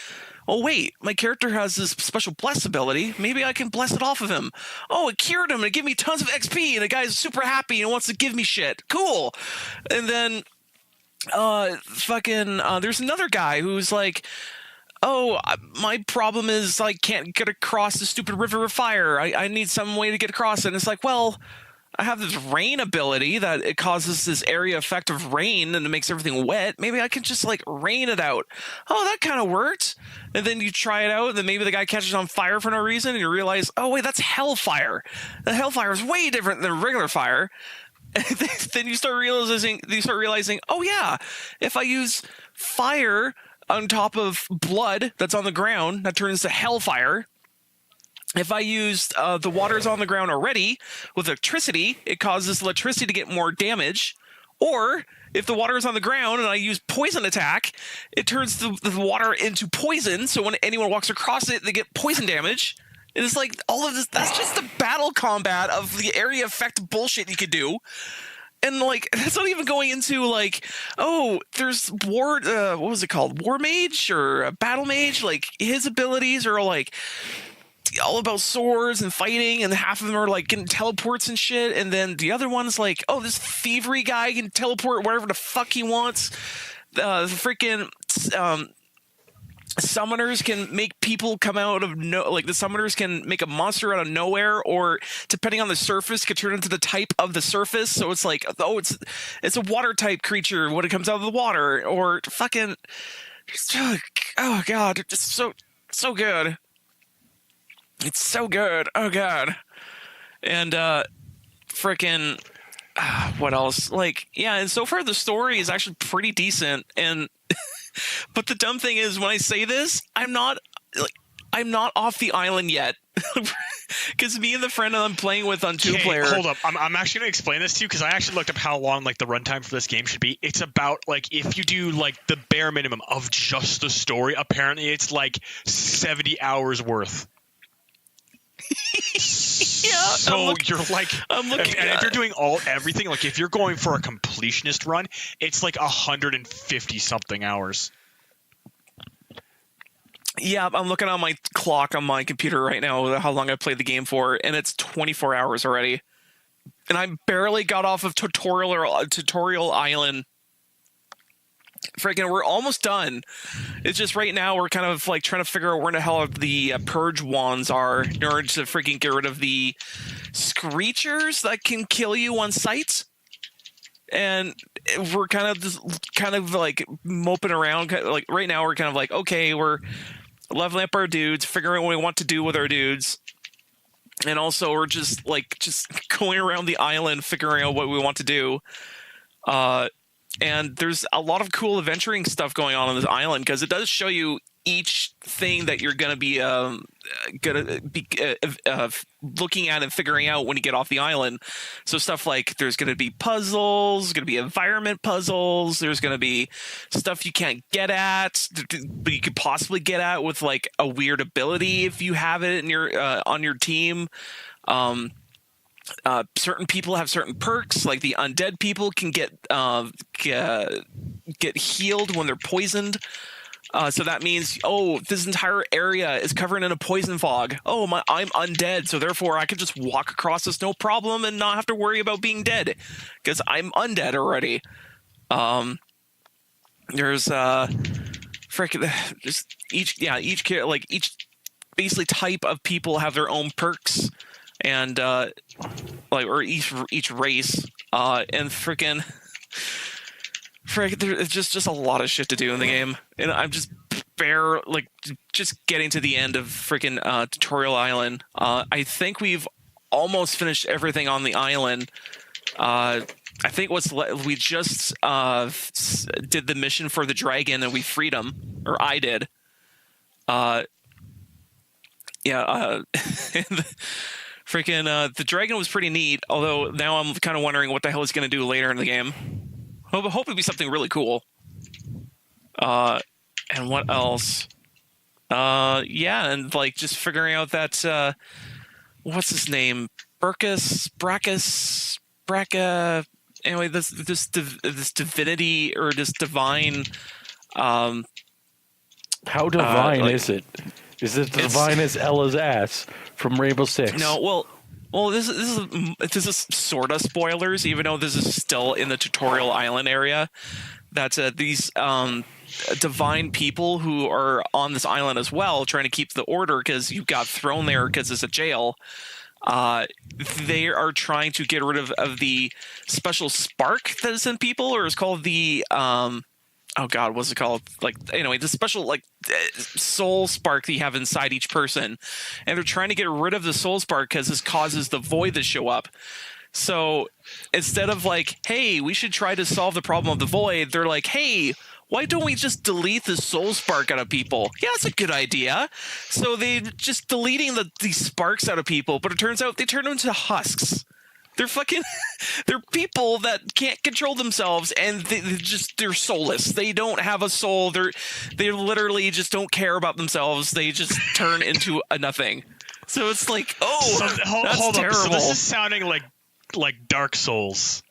oh wait, my character has this special bless ability. Maybe I can bless it off of him. Oh, it cured him and it gave me tons of XP, and the guy's super happy and wants to give me shit. Cool. And then there's another guy who's like, oh, my problem is I can't get across the stupid river of fire. I need some way to get across it. And it's like, well, I have this rain ability that it causes this area effect of rain and it makes everything wet. Maybe I can just like rain it out. Oh, that kind of worked. And then you try it out, and then maybe the guy catches on fire for no reason, and you realize, oh wait, that's hellfire. The hellfire is way different than regular fire. And then you start realizing, oh yeah, if I use fire on top of blood that's on the ground, that turns to hellfire. If I use the water's on the ground already with electricity, it causes electricity to get more damage. Or if the water is on the ground and I use poison attack, it turns the water into poison. So when anyone walks across it, they get poison damage. And it's like all of this, that's just the battle combat of the area effect bullshit you could do. And like, that's not even going into like, oh, there's what was it called? War mage or battle mage? Like his abilities are like all about swords and fighting, and half of them are like getting teleports and shit. And then the other one's like, oh, this thievery guy can teleport wherever the fuck he wants. The freaking summoners can make people come out of the summoners can make a monster out of nowhere, or depending on the surface, could turn into the type of the surface. So it's like, oh, it's a water type creature when it comes out of the water, or fucking, oh god, it's just so good. It's so good. Oh god. And freaking what else? Like, yeah, and so far the story is actually pretty decent. And but the dumb thing is, when I say this, I'm not off the island yet. Because me and the friend I'm playing with on two-player. Hold up, I'm actually gonna explain this to you because I actually looked up how long like the runtime for this game should be. It's about like, if you do like the bare minimum of just the story, apparently it's like 70 hours worth. Yeah, so you're like, I'm looking and if you're doing everything, like if you're going for a completionist run, it's like 150 something hours. Yeah, I'm looking on my clock on my computer right now how long I played the game for, and it's 24 hours already. And I barely got off of tutorial island. Freaking, we're almost done. It's just right now we're kind of like trying to figure out where the hell the purge wands are in order to freaking get rid of the screechers that can kill you on sight. And we're kind of like moping around. Like right now we're kind of like, okay, we're leveling up our dudes, figuring out what we want to do with our dudes. And also we're just going around the island, figuring out what we want to do. And there's a lot of cool adventuring stuff going on this island because it does show you each thing that you're going to be looking at and figuring out when you get off the island. So stuff like there's going to be puzzles, going to be environment puzzles. There's going to be stuff you can't get at, but you could possibly get at with like a weird ability if you have it in your on your team. Certain people have certain perks, like the undead people can get healed when they're poisoned. So that means, this entire area is covered in a poison fog. I'm undead, so therefore I can just walk across this no problem and not have to worry about being dead because I'm undead already. There's just each basically type of people have their own perks. And or each race, and there's just a lot of shit to do in the game, and I'm just getting to the end of tutorial island. I think we've almost finished everything on the island. I think we just did the mission for the dragon and we freed him, or I did. The dragon was pretty neat, although now I'm kind of wondering what the hell he's going to do later in the game. Hope it'll be something really cool. And what else? And just figuring out that, what's his name? Bracca. Anyway, this divinity or this divine. How divine is it? Is it divine as Ella's ass from Rainbow Six? No, well, this is sort of spoilers, even though this is still in the tutorial island area. That these divine people who are on this island as well, trying to keep the order because you got thrown there because it's a jail. They are trying to get rid of the special spark that is in people, or it's called the what's it called? The special soul spark that you have inside each person, and they're trying to get rid of the soul spark because this causes the void to show up. So instead of hey, we should try to solve the problem of the void, they're like, hey, why don't we just delete the soul spark out of people? Yeah, that's a good idea. So they just deleting these sparks out of people, but it turns out they turn them into husks. They're they're people that can't control themselves, and they're soulless. They don't have a soul. They literally just don't care about themselves. They just turn into a nothing. So it's that's hold terrible. Up. So this is sounding like Dark Souls.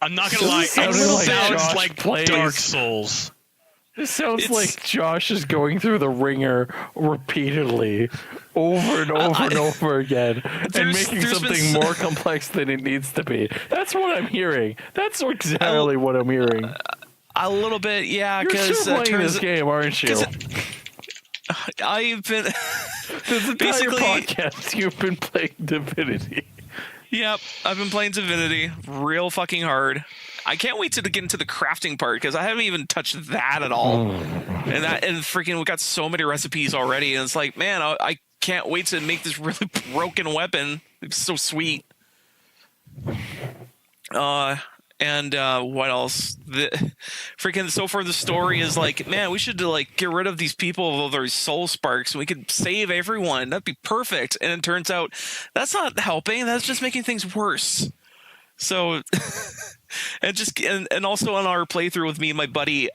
I'm not gonna lie. It sounds sounds like like Dark Souls. It sounds like Josh is going through the ringer repeatedly, over and over and over again, and making something more complex than it needs to be. That's what I'm hearing. That's exactly what I'm hearing. A little bit, yeah. You're still playing this game, aren't you? I've been this entire basically podcast. You've been playing Divinity. Yep, I've been playing Dvinity real fucking hard. I can't wait to get into the crafting part because I haven't even touched that at all. And we got so many recipes already, and it's like, man, I can't wait to make this really broken weapon. It's so sweet. And what else? So far the story is man, we should get rid of these people with those soul sparks and we could save everyone. That'd be perfect. And it turns out that's not helping. That's just making things worse. So and also on our playthrough with me and my buddy,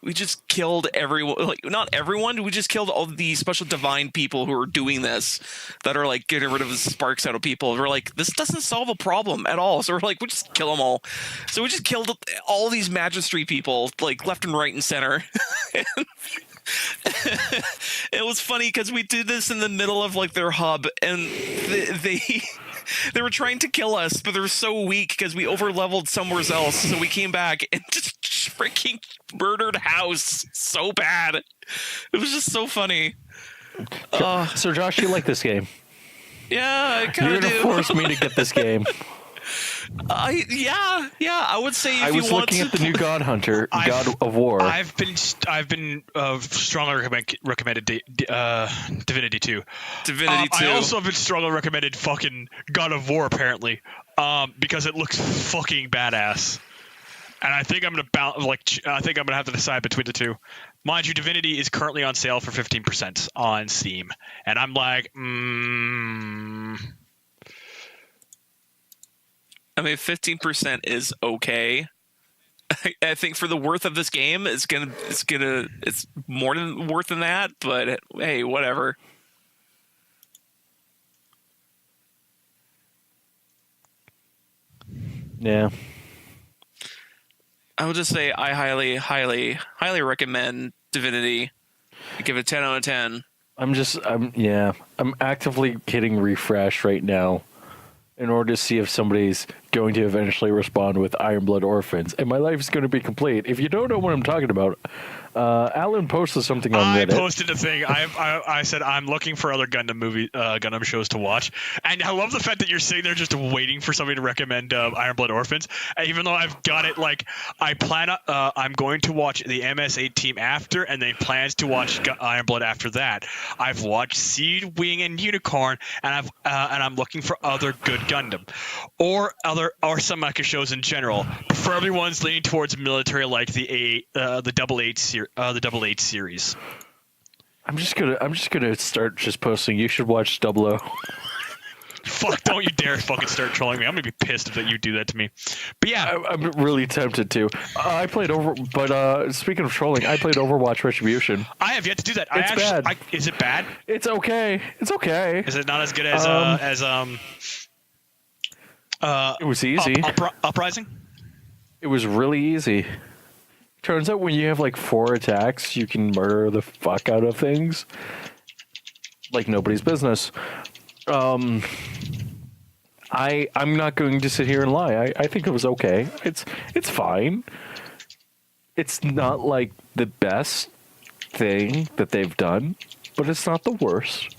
we just killed everyone. Not everyone. We just killed all the special divine people who are doing this, that are getting rid of the sparks out of people. We're this doesn't solve a problem at all. So we're we'll just kill them all. So we just killed all these magistry people, left and right and center. It was funny because we did this in the middle of like their hub, and they were trying to kill us, but they were so weak because we over-leveled somewhere else. So we came back and just freaking murdered house so bad. It was just so funny. So Josh, you like this game? Yeah, I kind You're of gonna do. force me to get this game. Yeah. I would say if I you was want looking to at the new God Hunter, God of War. I've been strongly recommended Divinity 2. Divinity 2. I also have been strongly recommended fucking God of War apparently, because it looks fucking badass. And I think I'm gonna have to decide between the two. Mind you, Divinity is currently on sale for 15% on Steam, and I'm like, I mean, 15% is okay. I think for the worth of this game, it's more than worth than that. But hey, whatever. Yeah. I would just say I highly recommend Divinity. I give it 10 out of 10. I'm actively hitting refresh right now in order to see if somebody's going to eventually respond with Iron Blood Orphans, and my life is going to be complete. If you don't know what I'm talking about, Allan posted something on Reddit. I posted a thing. I said I'm looking for other Gundam shows to watch, and I love the fact that you're sitting there just waiting for somebody to recommend Iron Blood Orphans. Even though I've got it, like I plan, I'm going to watch the MS8 team after, and then plans to watch Iron Blood after that. I've watched Seed, Wing, and Unicorn, and I'm looking for other good Gundam, or some mecha shows in general. Preferably ones leaning towards military, like the Double H series. I'm just gonna start just posting. You should watch 00. Fuck! Don't you dare fucking start trolling me. I'm gonna be pissed that you do that to me. But yeah, I'm really tempted to. I played speaking of trolling, I played Overwatch Retribution. I have yet to do that. It's bad. Is it bad? It's okay. It's okay. Is it not as good as It was easy. Uprising? It was really easy. Turns out when you have like 4 attacks, you can murder the fuck out of things like nobody's business. I'm not going to sit here and lie. I think it was okay. It's fine. It's not like the best thing that they've done, but it's not the worst.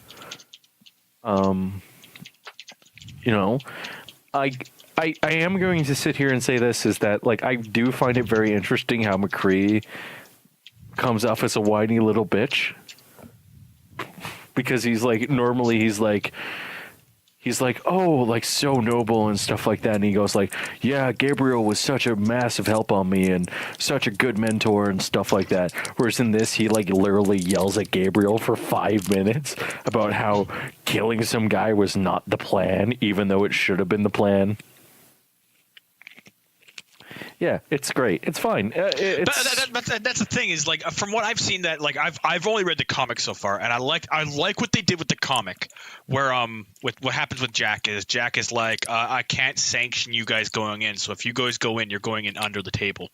I am going to sit here and say this is that like I do find it very interesting how McCree comes off as a whiny little bitch, because he's like oh, like so noble and stuff like that, and he goes like, yeah, Gabriel was such a massive help on me and such a good mentor and stuff like that. Whereas in this, he like literally yells at Gabriel for 5 minutes about how killing some guy was not the plan, even though it should have been the plan. Yeah, it's great. It's fine. That's the thing is like from what I've seen that like I've only read the comic so far, and I like what they did with the comic, where with what happens with Jack is like I can't sanction you guys going in, so if you guys go in, you're going in under the table,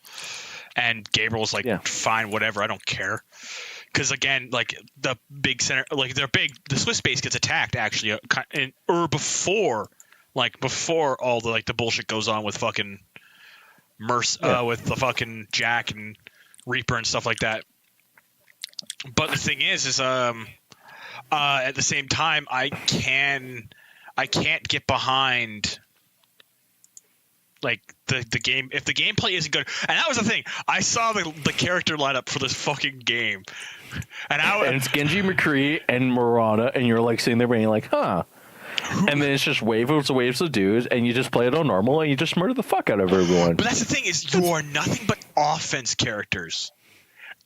and Gabriel's like, yeah, fine, whatever, I don't care. Because again, like the big center, like the Swiss base gets attacked actually, before all the like the bullshit goes on with fucking with the fucking Jack and Reaper and stuff like that. But the thing is at the same time, I can't get behind like the game if the gameplay isn't good. And that was the thing. I saw the character lineup for this fucking game, and it's Genji, McCree, and Mirana, and you're like sitting there being like, huh. And then it's just waves of dudes, and you just play it on normal, and you just murder the fuck out of everyone. But that's the thing is, you are nothing but offense characters.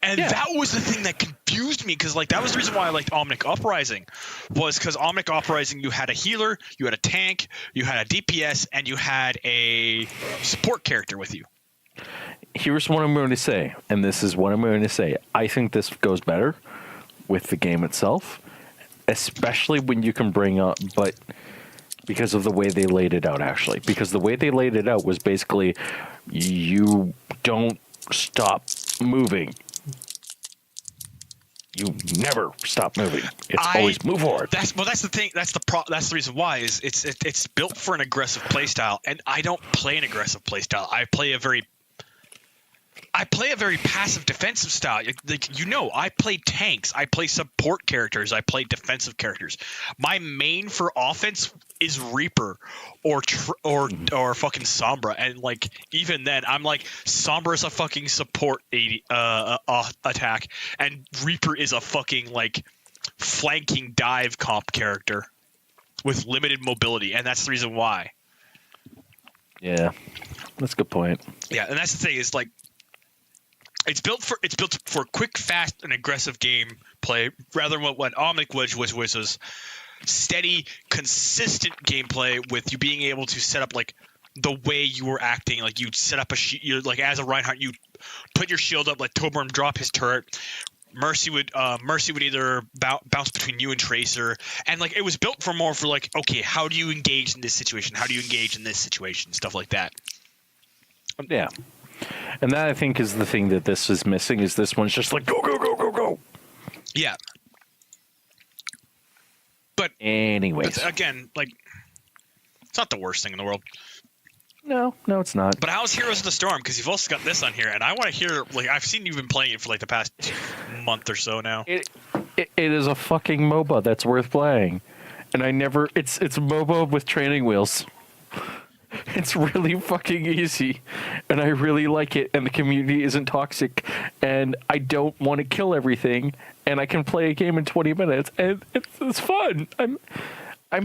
And that was the thing that confused me, because like that was the reason why I liked Omnic Uprising, was because Omnic Uprising, you had a healer, you had a tank, you had a DPS, and you had a support character with you. Here's what I'm going to say, and this is what I'm going to say. I think this goes better with the game itself, especially when you can bring up, but because of the way they laid it out, actually. Because the way they laid it out was basically, you don't stop moving. you never stop moving. It's always move forward. That's the thing. That's the reason why is it's built for an aggressive playstyle, and I don't play an aggressive playstyle. I play a very passive defensive style. I play tanks. I play support characters. I play defensive characters. My main for offense is Reaper or fucking Sombra, and like even then, I'm like Sombra is a fucking support attack, and Reaper is a fucking like flanking dive comp character with limited mobility, and that's the reason why. Yeah, that's a good point. Yeah, and that's the thing is like. It's built for quick, fast, and aggressive gameplay, rather than what Omnic was steady, consistent gameplay with you being able to set up like the way you were acting. Like you set up like as a Reinhardt, you put your shield up, like Torbjorn drop his turret. Mercy would either bounce between you and Tracer, and like it was built for more for like, okay, how do you engage in this situation? How do you engage in this situation? Stuff like that. Yeah. And that, I think, is the thing that this is missing, is this one's just like, go, go, go, go, go. Yeah. But anyways. Again, like, it's not the worst thing in the world. No, it's not. But how's Heroes of the Storm? Because you've also got this on here, and I want to hear, like, I've seen you've been playing it for, like, the past month or so now. It is a fucking MOBA that's worth playing. And it's a MOBA with training wheels. It's really fucking easy, and I really like it, and the community isn't toxic, and I don't want to kill everything, and I can play a game in 20 minutes, and it's fun. I'm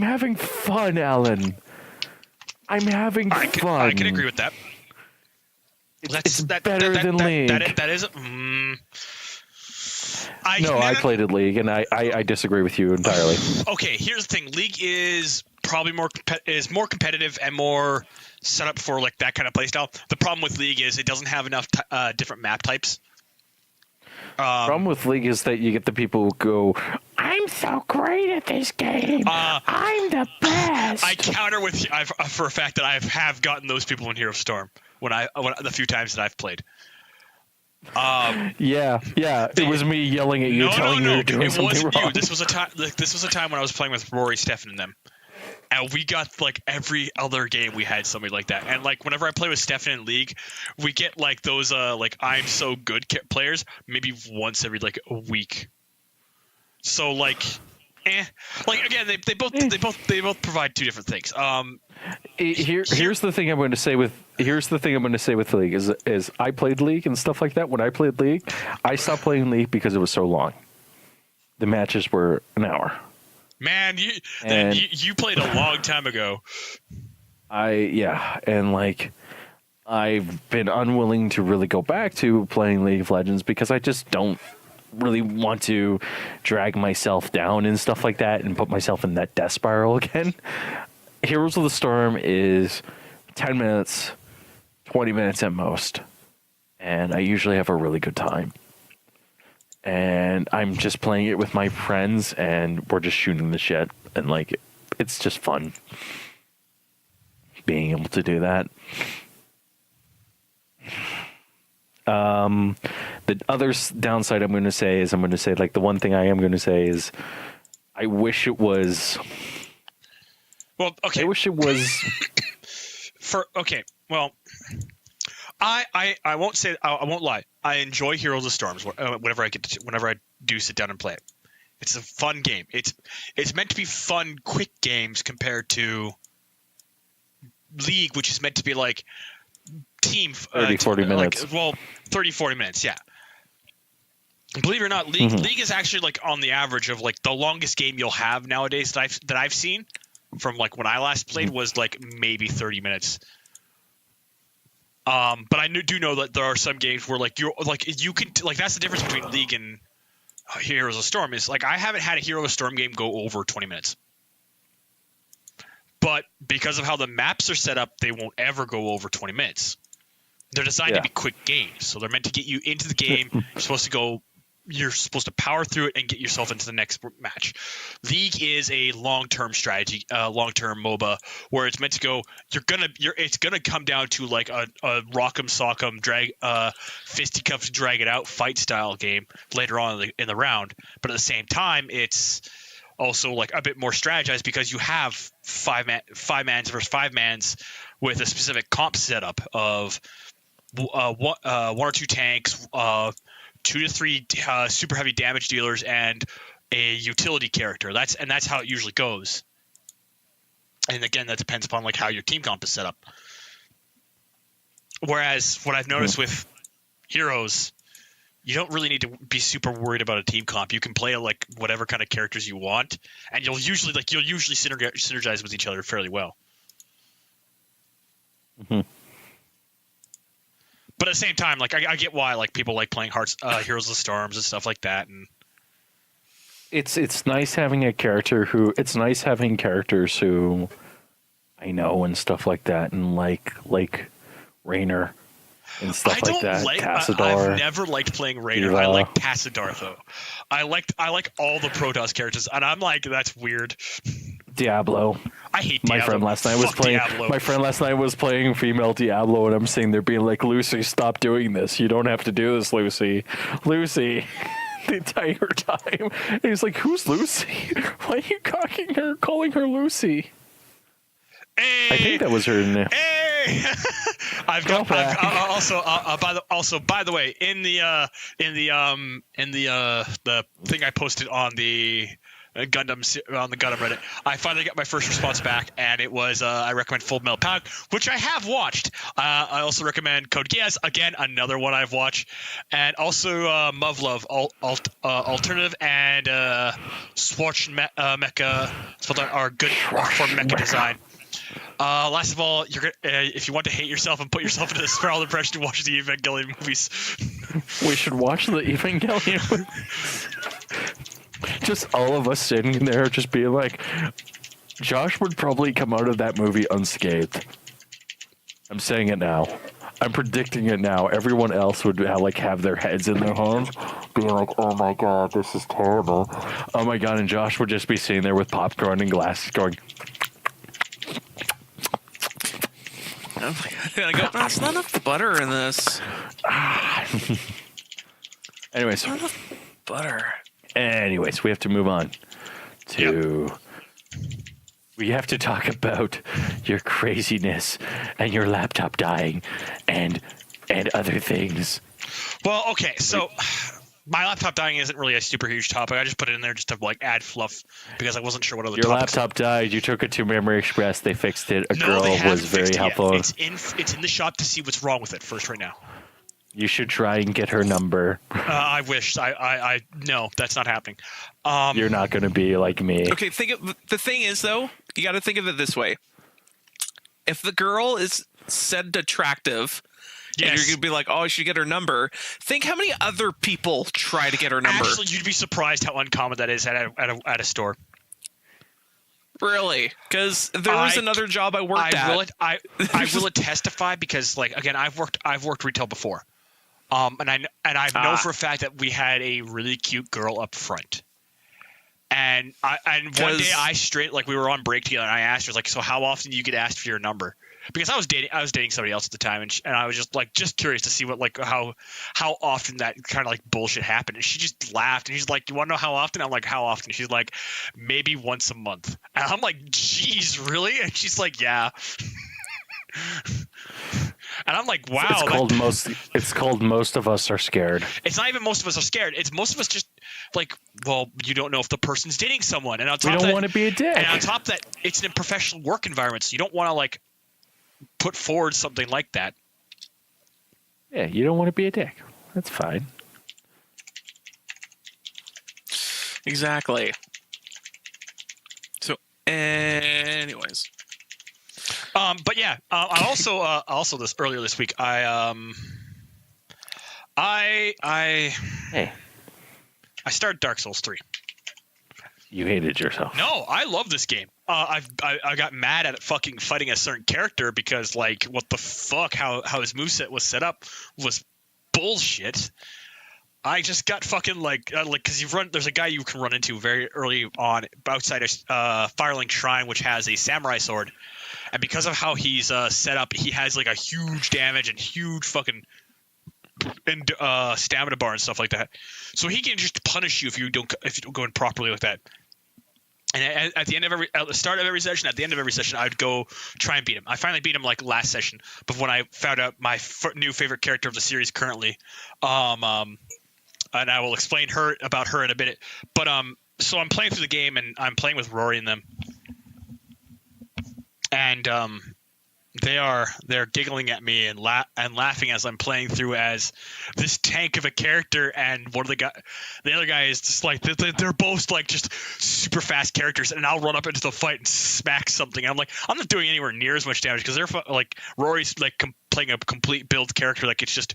having fun, Allan. I'm having fun. I can agree with that. It's better than League. That is. I played it League, and I disagree with you entirely. Okay, here's the thing. League is probably more competitive and more set up for like that kind of playstyle. The problem with League is it doesn't have enough different map types. Problem with League is that you get the people who go, I'm so great at this game. I'm the best. I counter with for a fact that I have gotten those people in Hero Storm when the few times that I've played. Yeah. It was me yelling at you, telling you you're doing something wrong. It wasn't you. This was a time when I was playing with Rory, Stefan, and them, and we got like every other game we had somebody like that. And like whenever I play with Stefan in League, we get like those like I'm so good players maybe once every like a week. So like, like again, they both provide two different things. Here's the thing I'm going to say with League is I played League and stuff like that. When I played League, I stopped playing League because it was so long. The matches were an hour. Man, you played a long time ago. And like I've been unwilling to really go back to playing League of Legends because I just don't really want to drag myself down and stuff like that and put myself in that death spiral again. Heroes of the Storm is 10 minutes, 20 minutes at most, and I usually have a really good time. And I'm just playing it with my friends, and we're just shooting the shit, and like it's just fun being able to do that. The other downside I'm going to say like the one thing I am going to say is I wish it was. Well, okay. I wish it was. Well, I won't say I won't lie. I enjoy Heroes of Storms whenever I do sit down and play it. It's a fun game. It's meant to be fun, quick games compared to League, which is meant to be like team 40 minutes. 30-40 minutes, yeah. Believe it or not, League is actually like on the average of like the longest game you'll have nowadays that I've seen from like when I last played was like maybe 30 minutes. But I do know that there are some games where like you can like that's the difference between League and Heroes of Storm is like I haven't had a Hero of Storm game go over 20 minutes. But because of how the maps are set up, they won't ever go over 20 minutes. They're designed to be quick games, so they're meant to get you into the game. You're supposed to go you're supposed to power through it and get yourself into the next match. League is a long-term strategy, long-term MOBA where it's meant to go. It's gonna come down to like a rock'em sock'em drag, fisticuffs drag it out fight style game later on in the round. But at the same time, it's also like a bit more strategized because you have five mans versus five mans with a specific comp setup of one or two tanks, 2 to 3 super heavy damage dealers, and a utility character. That's how it usually goes. And again, that depends upon like how your team comp is set up. Whereas what I've noticed with Heroes, you don't really need to be super worried about a team comp. You can play like whatever kind of characters you want, and you'll usually synergize with each other fairly well. Mm-hmm. But at the same time, like I get why like people like playing Heroes of the Storms and stuff like that. And it's nice having characters who I know and stuff like that, and like Raynor and stuff like that. Tassadar. I've never liked playing Raynor. Eva. I like Tassadar though. I like all the Protoss characters, and I'm like, that's weird. Diablo. I hate Diablo. My friend last night was playing female Diablo, and I'm sitting there being like, Lucy, stop doing this. You don't have to do this, Lucy. Lucy. The entire time. And he's like, who's Lucy? Why are you calling her Lucy? Hey, I think that was her name. Hey, by the way, in the thing I posted on the Gundam Reddit, I finally got my first response back, and it was I recommend Full Metal Panic, which I have watched. I also recommend Code Geass, again another one I've watched, and also Muv-Luv Alternative and Swatch Mecha are good for mecha design. Last of all, if you want to hate yourself and put yourself into the spiral depression, watch the Evangelion movies. We should watch the Evangelion movies. Just all of us sitting there just being like, Josh would probably come out of that movie unscathed. I'm saying it now. I'm predicting it now. Everyone else would have their heads in their hands, being like, oh my god, this is terrible. Oh my god, and Josh would just be sitting there with popcorn and glasses going... I go, there's not enough butter in this. Anyways. Not enough butter. Anyways, we have to move on to... Yep. We have to talk about your craziness and your laptop dying and other things. Well, okay, so my laptop dying isn't really a super huge topic. I just put it in there just to like add fluff because I wasn't sure what other your topics. Your laptop died. You took it to Memory Express. They fixed it. A girl was very helpful. It's in the shop to see what's wrong with it first right now. You should try and get her number. I wish. I no, that's not happening. You're not going to be like me. Okay, the thing is though, you got to think of it this way: if the girl is said attractive, yes, and you're going to be like, "Oh, I should get her number." Think how many other people try to get her number. Actually, you'd be surprised how uncommon that is at a store. Really? Because there was another job I worked at. I will testify because, like, again, I've worked retail before. And I know for a fact that we had a really cute girl up front, and one day we were on break together, and I asked her like, so how often do you get asked for your number? Because I was dating somebody else at the time, and I was just curious to see what how often that kind of like bullshit happened. And she just laughed, and she's like, "You want to know how often?" I'm like, "How often?" She's like, "Maybe once a month." And I'm like, "Jeez, really?" And she's like, "Yeah." And I'm like, wow. It's called most of us are scared. It's not even most of us are scared. It's most of us just like, well, you don't know if the person's dating someone. And on top we don't want to be a dick. And on top of that, it's in a professional work environment, so you don't want to like put forward something like that. Yeah, you don't want to be a dick. That's fine. Exactly. So, anyways. But yeah, I also earlier this week I started Dark Souls 3. You hated yourself. No, I love this game. I got mad at fucking fighting a certain character because like what the fuck how his moveset was set up was bullshit. I just got fucking like because there's a guy you can run into very early on outside of Firelink Shrine, which has a samurai sword, and because of how he's set up, he has like a huge damage and huge fucking stamina bar and stuff like that. So he can just punish you if you don't go in properly like that. And at the start of every session, at the end of every session, I'd go try and beat him. I finally beat him like last session, but when I found out my new favorite character of the series currently, and I will explain about her in a minute. But so I'm playing through the game, and I'm playing with Rory and them, and they're giggling at me and laughing as I'm playing through as this tank of a character, and the other guy is just like they're both like just super fast characters, and I'll run up into the fight and smack something. I'm like, I'm not doing anywhere near as much damage because they're like Rory's like playing a complete build character, like it's just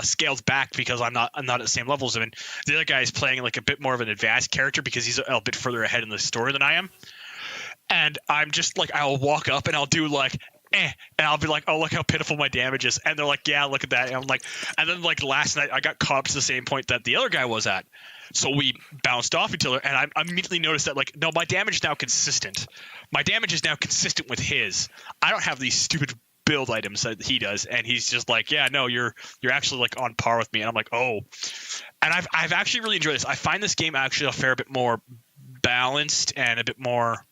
scaled back because I'm not at the same level as him, and the other guy is playing like a bit more of an advanced character because he's a bit further ahead in the story than I am. And I'm just like, I'll walk up and I'll do like and I'll be like, oh, look how pitiful my damage is. And they're like, yeah, look at that. And I'm like, and then like last night I got caught up to the same point that the other guy was at. So we bounced off each other, and I immediately noticed that like, no, my damage is now consistent. My damage is now consistent with his. I don't have these stupid build items that he does, and he's just like, yeah, no, you're actually like on par with me. And I'm like, oh. And I've actually really enjoyed this. I find this game actually a fair bit more balanced and a bit more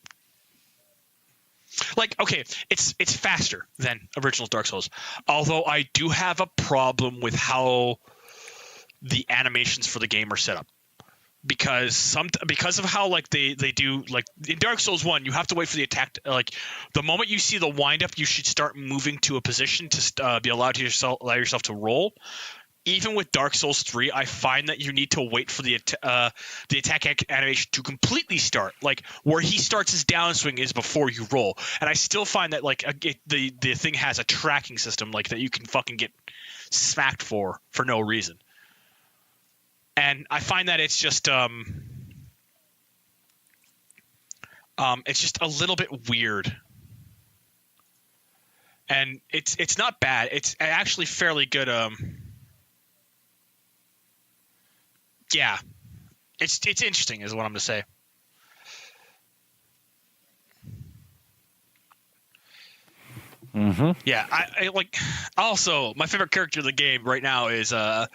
like, okay, it's faster than original Dark Souls. Although I do have a problem with how the animations for the game are set up. Because of how like they do, like in Dark Souls 1, you have to wait for the attack. Like the moment you see the wind up, you should start moving to a position to be allowed to allow yourself to roll. Even with Dark Souls 3, I find that you need to wait for the attack animation to completely start. Like where he starts his downswing is before you roll, and I still find that like the thing has a tracking system like that you can fucking get smacked for no reason. And I find that it's just a little bit weird. And it's not bad. It's actually fairly good. Yeah, it's interesting is what I'm gonna say. Mm-hmm. Yeah, I like. Also, my favorite character in the game right now is don't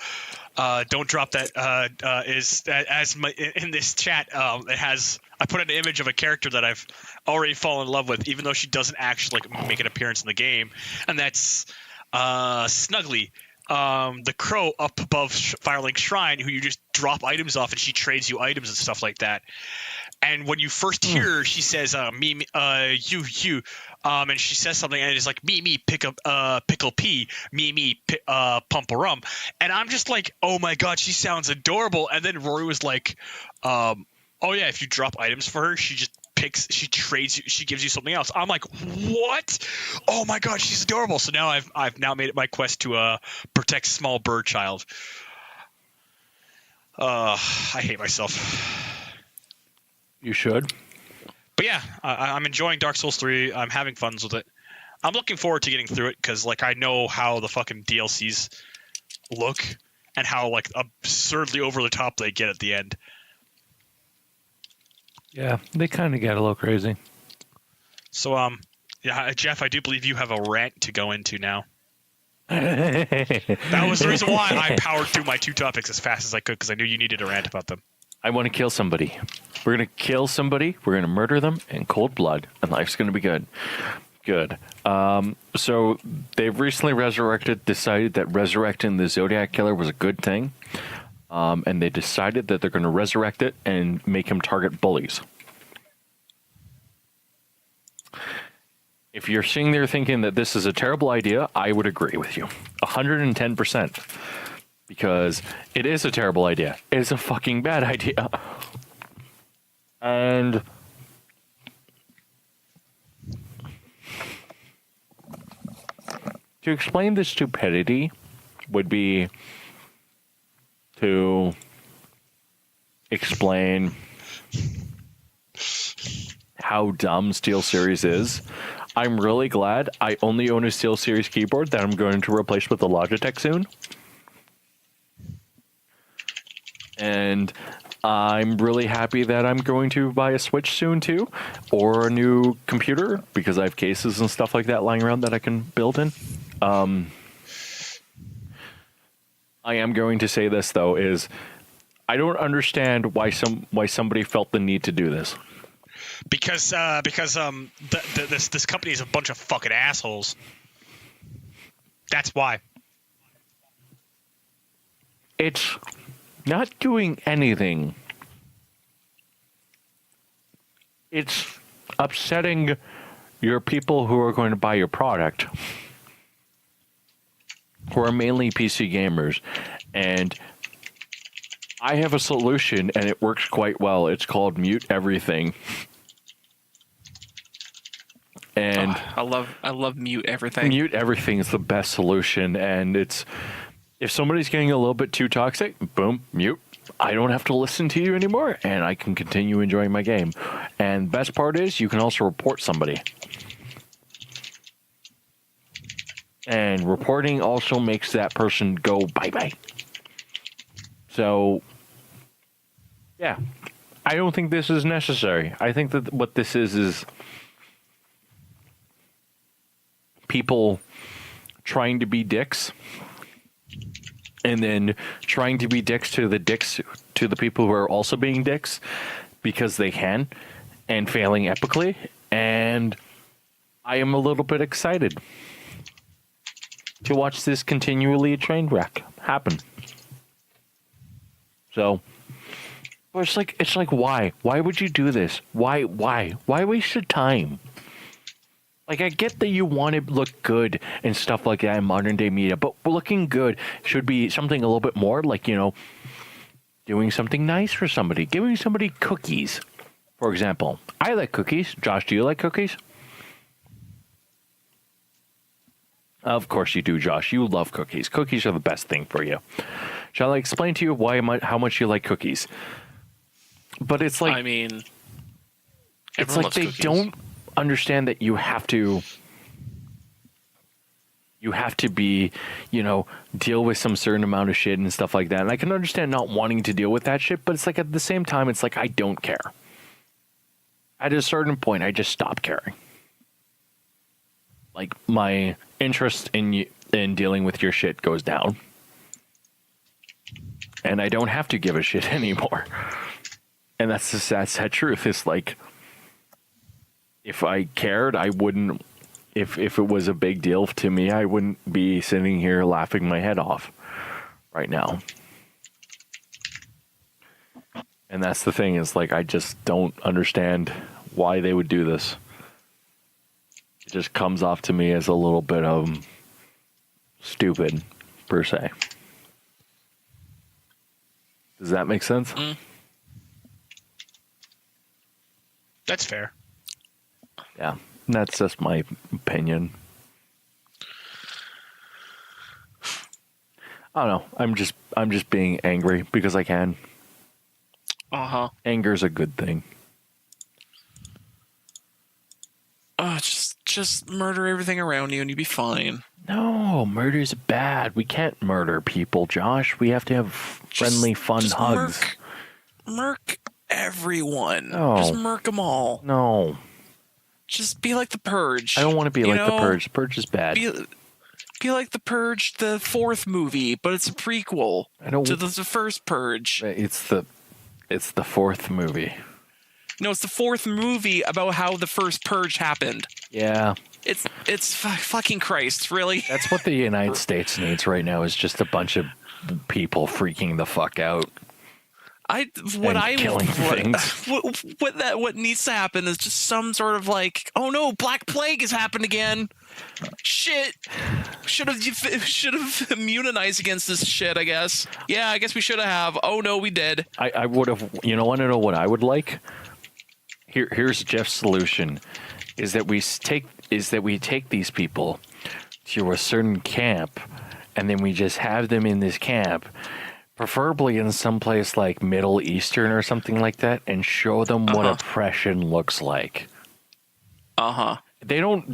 drop that. Is as my in this chat. It has. I put an image of a character that I've already fallen in love with, even though she doesn't actually like make an appearance in the game, and that's Snuggly. The crow up above Firelink Shrine, who you just drop items off and she trades you items and stuff like that. And when you first hear her, she says, me, you, and she says something and it's like, me, pickle pea, me, pump a rum. And I'm just like, oh my God, she sounds adorable. And then Rory was like, oh yeah, if you drop items for her, she trades you, she gives you something else. I'm like, what? Oh my God, she's adorable. So now I've now made it my quest to protect small bird child. I hate myself. You should. But yeah, I'm enjoying Dark Souls 3. I'm having fun with it. I'm looking forward to getting through it because like I know how the fucking DLCs look and how like absurdly over the top they get at the end. Yeah, they kind of get a little crazy. So, yeah, Jeff, I do believe you have a rant to go into now. That was the reason why I powered through my two topics as fast as I could because I knew you needed a rant about them. I want to kill somebody. We're going to kill somebody. We're going to murder them in cold blood, and life's going to be good. Good. So they've recently decided that resurrecting the Zodiac Killer was a good thing. And they decided that they're going to resurrect it and make him target bullies. If you're sitting there thinking that this is a terrible idea, I would agree with you 110%. Because it is a terrible idea. It is a fucking bad idea. And to explain the stupidity would be to explain how dumb SteelSeries is. I'm really glad I only own a SteelSeries keyboard that I'm going to replace with a Logitech soon. And I'm really happy that I'm going to buy a Switch soon too, or a new computer, because I have cases and stuff like that lying around that I can build in. I am going to say this though, is I don't understand why somebody felt the need to do this. Because this company is a bunch of fucking assholes. That's why. It's not doing anything. It's upsetting your people who are going to buy your product, who are mainly PC gamers. And I have a solution, and it works quite well. It's called Mute Everything. And I love Mute Everything. Mute Everything is the best solution, and it's, if somebody's getting a little bit too toxic, boom, mute. I don't have to listen to you anymore, and I can continue enjoying my game. And best part is, you can also report somebody. And reporting also makes that person go bye-bye. So, yeah. I don't think this is necessary. I think that what this is people trying to be dicks, and then trying to be dicks to the people who are also being dicks because they can, and failing epically. And I am a little bit excited to watch this continually a train wreck happen. So, but it's like why would you do this? Why waste your time? Like, I get that you want to look good and stuff like that in modern day media, but looking good should be something a little bit more like, you know, doing something nice for somebody, giving somebody cookies, for example. I like cookies. Josh, do you like cookies? Of course you do, Josh. You love cookies. Cookies are the best thing for you. Shall I explain to you how much you like cookies? But it's like, I mean, it's like they don't understand that you have to be, you know, deal with some certain amount of shit and stuff like that. And I can understand not wanting to deal with that shit, but it's like at the same time, it's like I don't care. At a certain point, I just stop caring. Like, my interest in dealing with your shit goes down. And I don't have to give a shit anymore. And that's the sad truth. It's like, if I cared, I wouldn't, if it was a big deal to me, I wouldn't be sitting here laughing my head off right now. And that's the thing, is like, I just don't understand why they would do this. It just comes off to me as a little bit of stupid, per se. Does that make sense? That's fair. Yeah, that's just my opinion. I don't know. I'm just being angry because I can. Anger's a good thing. Just murder everything around you and you'll be fine. No, murder's bad. We can't murder people, Josh. We have to have friendly, fun hugs. Murk everyone. No. Just murk them all. No. Just be like the Purge. I don't want to be like the Purge. The Purge is bad. Be like the Purge, the fourth movie, but it's a prequel to the first Purge. It's the fourth movie. No, it's the fourth movie about how the first Purge happened. Yeah. It's fucking Christ, really. That's what the United States needs right now, is just a bunch of people freaking the fuck out. What needs to happen is just some sort of like, oh no, Black Plague has happened again. Shit. Should have immunized against this shit, I guess. Yeah, I guess we should have. Oh no, we did. I would have, want to know what I would like? Here's Jeff's solution, is that we take these people to a certain camp, and then we just have them in this camp, preferably in some place like Middle Eastern or something like that, and show them what oppression looks like. They don't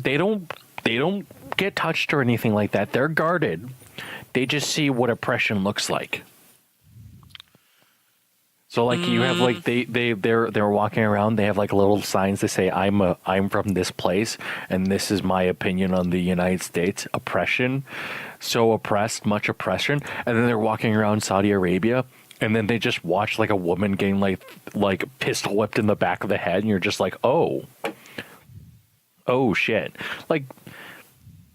get touched or anything like that. They're guarded. They just see what oppression looks like. So like you have like they're walking around. They have like little signs that say I'm from this place and this is my opinion on the United States. Oppression, so oppressed, much oppression. And then they're walking around Saudi Arabia, and then they just watch like a woman getting like pistol whipped in the back of the head, and you're just like, oh shit. Like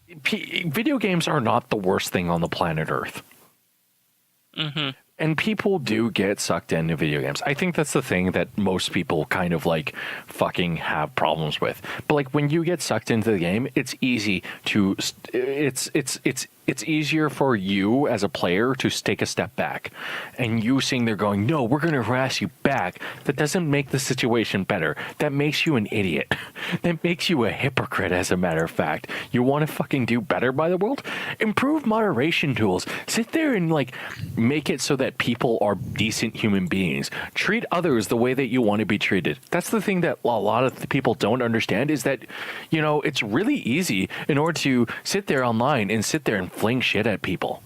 video games are not the worst thing on the planet Earth. Mm-hmm. And people do get sucked into video games. I think that's the thing that most people kind of like fucking have problems with. But like when you get sucked into the game, it's easy to it's easier for you as a player to take a step back. And you sitting there going, "No, we're going to harass you back." That doesn't make the situation better. That makes you an idiot. That makes you a hypocrite, as a matter of fact. You want to fucking do better by the world? Improve moderation tools. Sit there and like make it so that people are decent human beings. Treat others the way that you want to be treated. That's the thing that a lot of the people don't understand, is that, you know, it's really easy in order to sit there online and sit there and fling shit at people.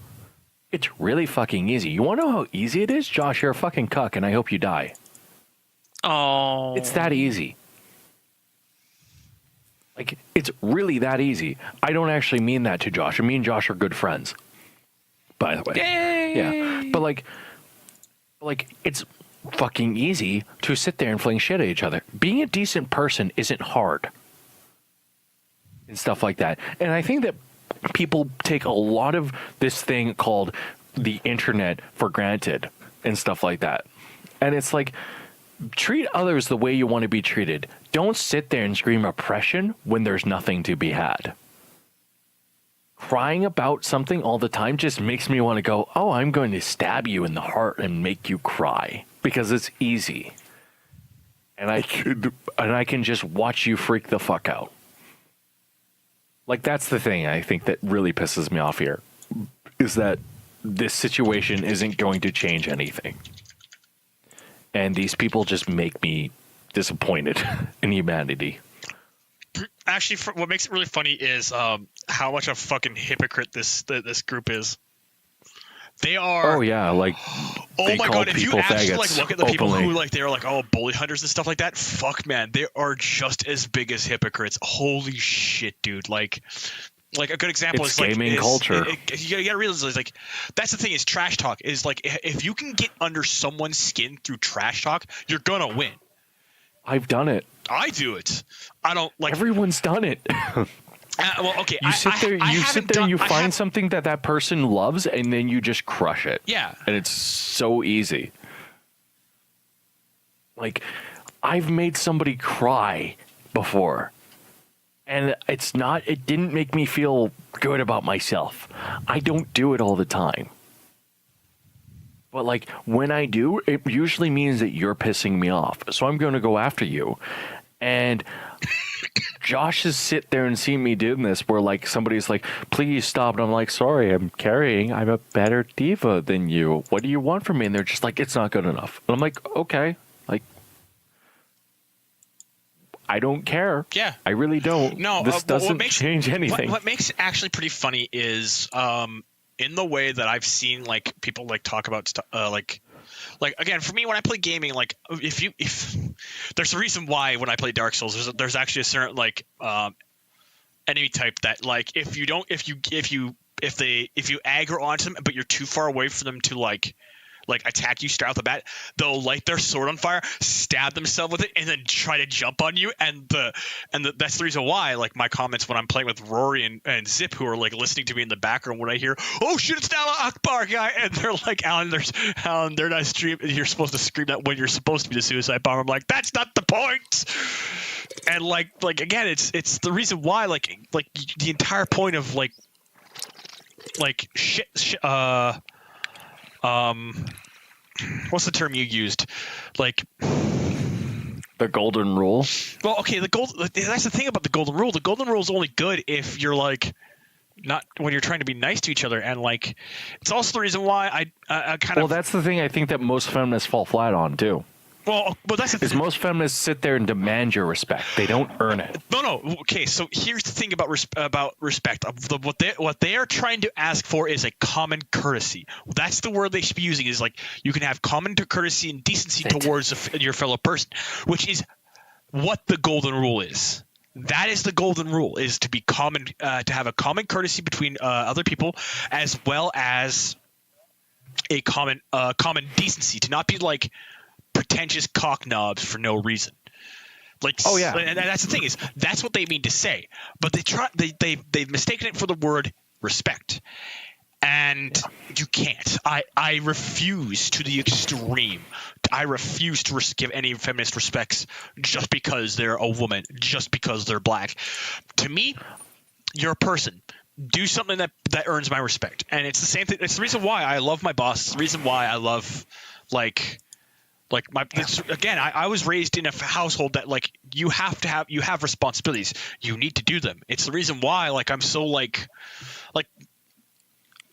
It's really fucking easy. You want to know how easy it is? Josh, you're a fucking cuck and I hope you die. Oh. It's that easy. Like, it's really that easy. I don't actually mean that to Josh. Me and Josh are good friends, by the way. Yay! Yeah. But like it's fucking easy to sit there and fling shit at each other. Being a decent person isn't hard. And stuff like that. And I think that people take a lot of this thing called the internet for granted and stuff like that. And it's like, treat others the way you want to be treated. Don't sit there and scream oppression when there's nothing to be had. Crying about something all the time just makes me want to go, oh, I'm going to stab you in the heart and make you cry because it's easy. And I can just watch you freak the fuck out. Like, that's the thing I think that really pisses me off here, is that this situation isn't going to change anything. And these people just make me disappointed in humanity. Actually, what makes it really funny is how much of a fucking hypocrite this group is. They are. Oh yeah, like. Oh my god! If you actually like look at the people openly. who like they're like bully hunters and stuff like that, fuck man, they are just as big as hypocrites. Holy shit, dude! Like a good example It's is like gaming culture. You gotta realize is like that's the thing is trash talk is like if you can get under someone's skin through trash talk, you're gonna win. I've done it. I do it. I don't like. Everyone's done it. Well, okay. You sit there. You find something that person loves, and then you just crush it. Yeah. And it's so easy. Like, I've made somebody cry before, and it didn't make me feel good about myself. I don't do it all the time. But like when I do, it usually means that you're pissing me off. So I'm going to go after you. And Josh has sit there and seen me doing this where like somebody's like, please stop. And I'm like, sorry, I'm a better diva than you. What do you want from me? And they're just like, it's not good enough. And I'm like, okay, like, I don't care. Yeah. I really don't. No, this doesn't change anything. What makes it actually pretty funny is in the way that I've seen like people like talk about stuff like again for me when I play gaming, like if there's a reason why when I play Dark Souls there's actually a certain like enemy type that like if you aggro onto them but you're too far away for them to like attack you straight off the bat, they'll light their sword on fire, stab themselves with it, and then try to jump on you. And that's the reason why, like, my comments when I'm playing with Rory and Zip, who are like listening to me in the background when I hear, "Oh shit, it's Allah Akbar, guy," and they're like, Alan, they're not streaming. You're supposed to scream that when you're supposed to be the suicide bomber. I'm like, that's not the point. And like again, it's the reason why like the entire point of like what's the term you used? Like the golden rule. Well, okay, that's the thing about the golden rule. The golden rule is only good if you're like not when you're trying to be nice to each other, and like it's also the reason why I kind of. Well, that's the thing I think that most feminists fall flat on too. Well, that's the Is most feminists sit there and demand your respect. They don't earn it. No. Okay, so here's the thing about respect. What they are trying to ask for is a common courtesy. That's the word they should be using. Is like you can have common courtesy and decency towards your fellow person, which is what the golden rule is. That is the golden rule: is to be common, to have a common courtesy between other people, as well as a common decency. To not be like pretentious cocknobs for no reason. Like, oh yeah, and that's the thing is that's what they mean to say, but they've mistaken it for the word respect, and you can't. I refuse to the extreme. I refuse to give any feminist respects just because they're a woman, just because they're black. To me, you're a person. Do something that earns my respect, and it's the same thing. It's the reason why I love my boss. It's the reason why I love I was raised in a household that like you have responsibilities. You need to do them. It's the reason why I'm so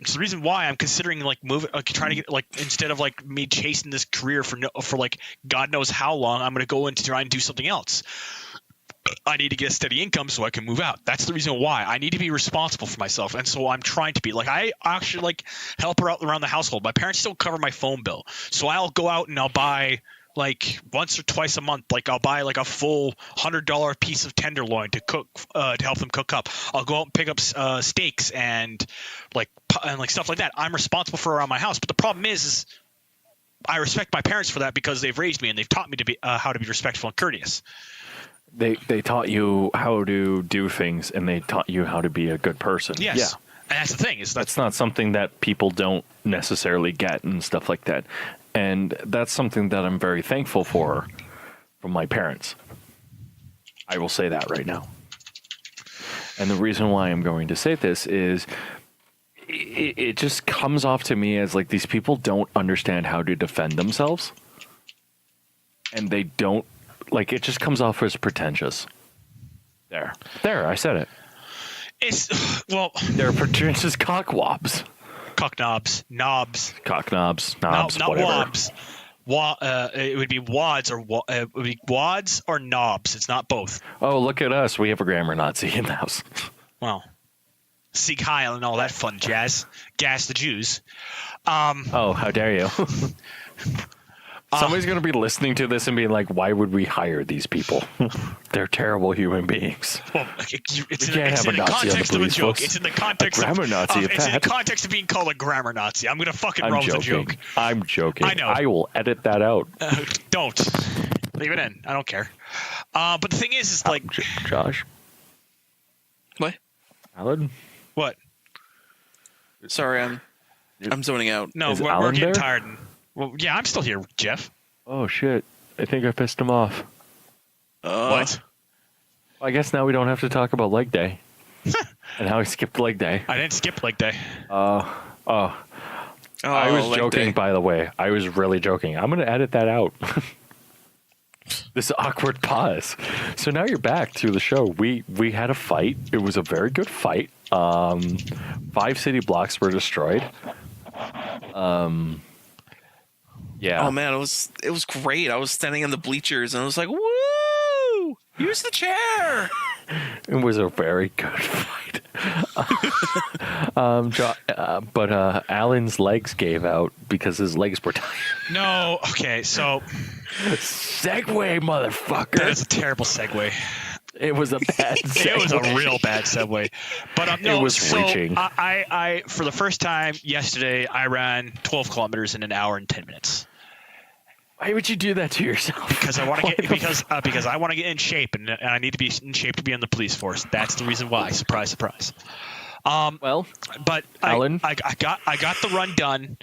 it's the reason why I'm considering moving, trying to get instead of me chasing this career for God knows how long, I'm going to go into try and do something else. I need to get a steady income so I can move out. That's the reason why I need to be responsible for myself, and so I'm trying to be. I actually help her out around the household. My parents still cover my phone bill, so I'll go out and I'll buy once or twice a month. I'll buy a full $100 piece of tenderloin to cook to help them cook up. I'll go out and pick up steaks and stuff like that. I'm responsible for around my house, but the problem is I respect my parents for that because they've raised me and they've taught me to be how to be respectful and courteous. They taught you how to do things, and they taught you how to be a good person. Yes. Yeah. And that's the thing is that's not something that people don't necessarily get and stuff like that. And that's something that I'm very thankful for from my parents. I will say that right now. And the reason why I'm going to say this is it just comes off to me as these people don't understand how to defend themselves. And they don't. It just comes off as pretentious. There, I said it. They're pretentious cockwobs. Cocknobs, knobs. Cockknobs, knobs, not whatever. wobs. It would be wads it would be wads or knobs. It's not both. Oh, look at us. We have a grammar Nazi in the house. Well, Sieg Heil and all that fun jazz. Gas the Jews. Oh, how dare you. Somebody's going to be listening to this and being like, why would we hire these people? They're terrible human beings. Well, it's in the context of a joke. Folks. It's in the context of grammar Nazi. It's in the context of being called a grammar Nazi. I'm going to fucking roll with a joke. I'm joking. I know. I will edit that out. Don't. Leave it in. I don't care. But the thing is Josh? What? Alan? What? Sorry, I'm zoning out. No, we're getting tired. Well, yeah, I'm still here, Jeff. Oh, shit. I think I pissed him off. What? I guess now we don't have to talk about leg day. And how I skipped leg day. I didn't skip leg day. I was joking, by the way. I was really joking. I'm going to edit that out. This awkward pause. So now you're back to the show. We had a fight. It was a very good fight. 5 city blocks were destroyed. Yeah. Oh man, it was great. I was standing in the bleachers and I was like, "Woo! Use the chair." It was a very good fight. But Alan's legs gave out because his legs were tired. No, okay, so segue, motherfucker. That is a terrible segue. It was a bad segue. It was a real bad segue. But no, it was reaching. I for the first time yesterday, I ran 12 kilometers in an hour and 10 minutes. Why would you do that to yourself? Because I want to get because I want to get in shape and I need to be in shape to be on the police force. That's the reason why. Surprise, surprise. But Alan, I got the run done.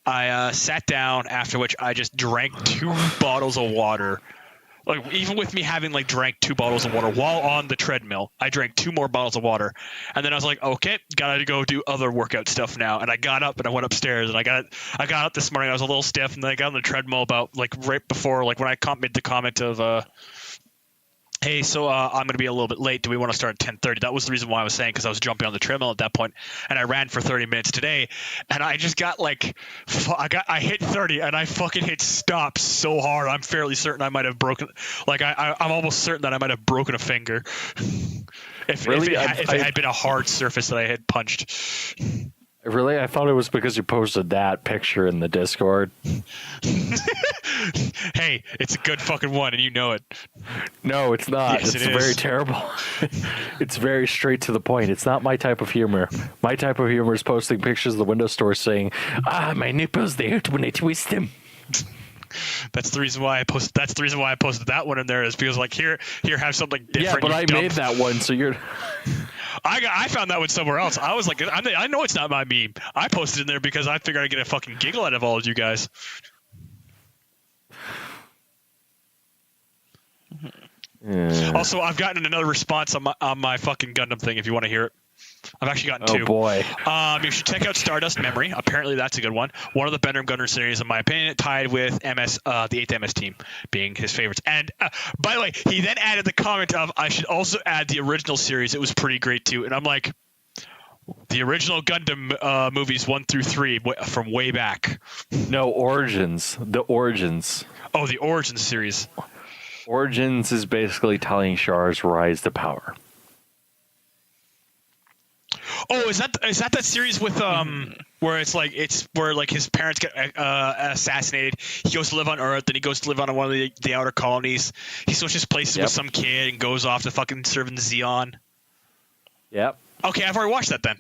I sat down, after which I just drank 2 bottles of water. Even with me having drank 2 bottles of water while on the treadmill, I drank 2 more bottles of water, and then I was like, okay, gotta go do other workout stuff now. And I got up and I went upstairs, and I got up this morning. I was a little stiff, and then I got on the treadmill about right before when I made the comment of Hey, so I'm going to be a little bit late. Do we want to start at 10:30? That was the reason why I was saying, because I was jumping on the treadmill at that point, and I ran for 30 minutes today, and I just got like, I hit 30, and I fucking hit stop so hard. I'm fairly certain I might have broken, like I'm almost certain that I might have broken a finger. If it had been a hard surface that I had punched. Really? I thought it was because you posted that picture in the Discord. Hey, it's a good fucking one, and you know it. No, it's not. Yes, it's it is. very terrible. It's very straight to the point. It's not my type of humor. My type of humor is posting pictures of the window store saying, my nipples, they hurt when I twist them. That's the reason why I posted. That's the reason why I posted that one in there, is because like here, have something different. Yeah, but I dumb made that one, so you're... I found that one somewhere else. I was like, I know it's not my meme. I posted in there because I figured I'd get a fucking giggle out of all of you guys. Yeah. Also, I've gotten another response on my fucking Gundam thing. If you want to hear it, I've actually gotten two. Oh boy. You should check out Stardust Memory. Apparently, that's a good one. One of the Bender Gunner series, in my opinion, tied with the 8th MS team being his favorites. And by the way, he then added the comment of, I should also add the original series. It was pretty great too. And I'm like, the original Gundam movies 1 through 3 from way back. No, Origins. The Origins. Oh, the Origins series. Origins is basically telling Char's rise to power. Oh, is that series with where it's where his parents get assassinated. He goes to live on Earth, then he goes to live on one of the outer colonies. He switches places with some kid and goes off to fucking serve in Xeon. Yep. Okay, I've already watched that then.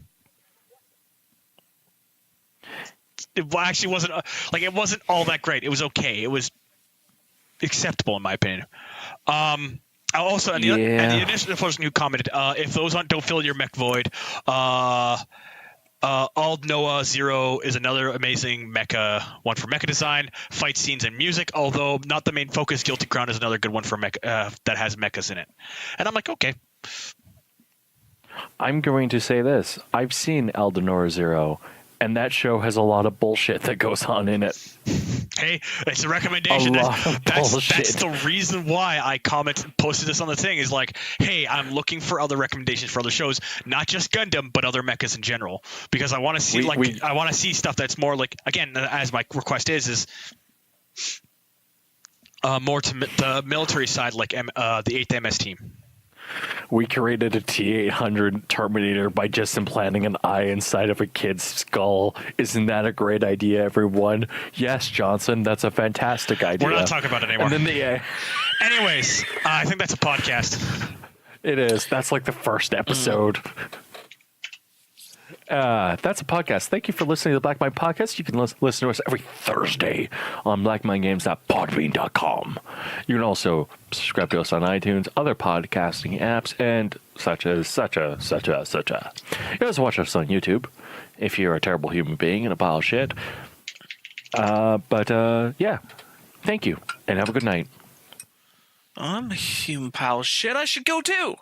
It actually wasn't it wasn't all that great. It was okay. It was acceptable in my opinion. Also, and the initial person who commented, if those don't fill your mech void, Ald Noah Zero is another amazing mecha one for mecha design, fight scenes, and music. Although not the main focus, Guilty Crown is another good one for mecha that has mechas in it. And I'm like, okay. I'm going to say this. I've seen Eldenor Zero, and that show has a lot of bullshit that goes on in it. Hey, it's a recommendation. A lot of bullshit. That's the reason why I posted this on the thing, is like, hey, I'm looking for other recommendations for other shows, not just Gundam, but other mechas in general, because I want to see I want to see stuff that's more like, again, as my request is more to the military side, like the 8th MS team. We created a T-800 Terminator by just implanting an eye inside of a kid's skull. Isn't that a great idea, everyone? Yes, Johnson, that's a fantastic idea. We're not talking about it anymore. And then Anyways, I think that's a podcast. It is. That's like the first episode. That's a podcast. Thank you for listening to the Black Mind Podcast. You can listen to us every Thursday on blackmindgames.podbean.com. You can also subscribe to us on iTunes, other podcasting apps, and such as. You can also watch us on YouTube if you're a terrible human being and a pile of shit. Yeah. Thank you, and have a good night. I'm a human pile of shit. I should go too.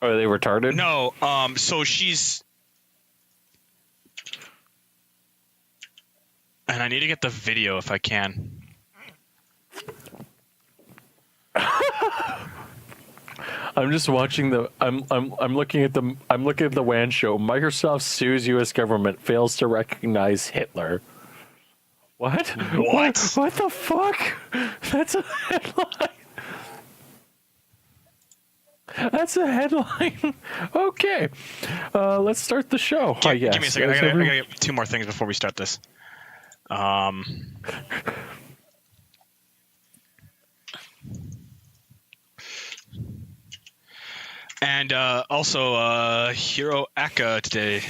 Are they retarded? No, so she's... And I need to get the video if I can. I'm just watching the. I'm looking at the. I'm looking at the WAN show. Microsoft sues U.S. government, fails to recognize Hitler. What? What the fuck? That's a headline. That's a headline. Okay, let's start the show. I guess. Give me a second. I gotta get two more things before we start this. And also Hiro Aka today.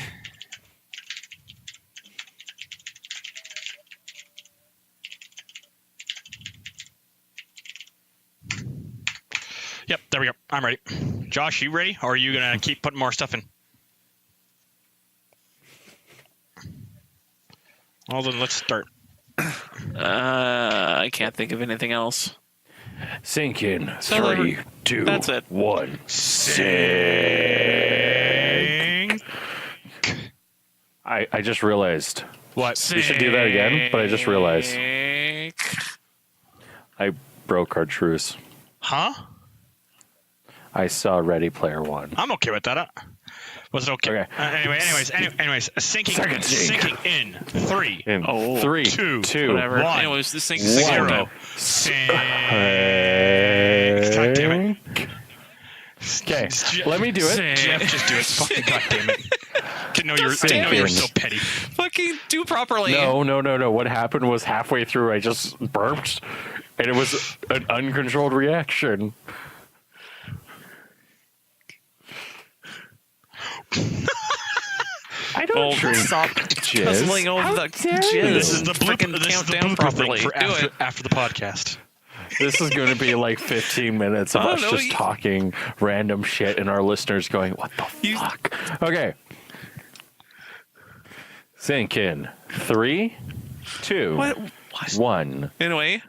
Yep, there we go. I'm ready. Josh, you ready? Or are you going to keep putting more stuff in? Well, then let's start. I can't think of anything else. Sink in. So 3, 2, that's it. 1. Sink. I just realized. What? We should do that again, but I just realized I broke our truce. Huh? I saw Ready Player One. I'm okay with that. Was it okay? Okay. Anyways, sinking in 3. In Oh. 3, Two. 2, Whatever. 1. Anyways, this thing's 0. Sink. God damn it. Okay, let me do it. Jeff, just do it. Fucking goddamn it. Didn't know you were so petty. Fucking do properly. No. What happened was halfway through I just burped, and it was an uncontrolled reaction. I don't drink Stop jizz. guzzling over How the dare jizz. you? This is the Freaking blooper, countdown properly. thing for Do it. after the podcast. This is going to be like 15 minutes of Oh, us no, just you- talking random shit and our listeners going, what the fuck? Okay. Sink in. 3, 2, What? 1. Anyway,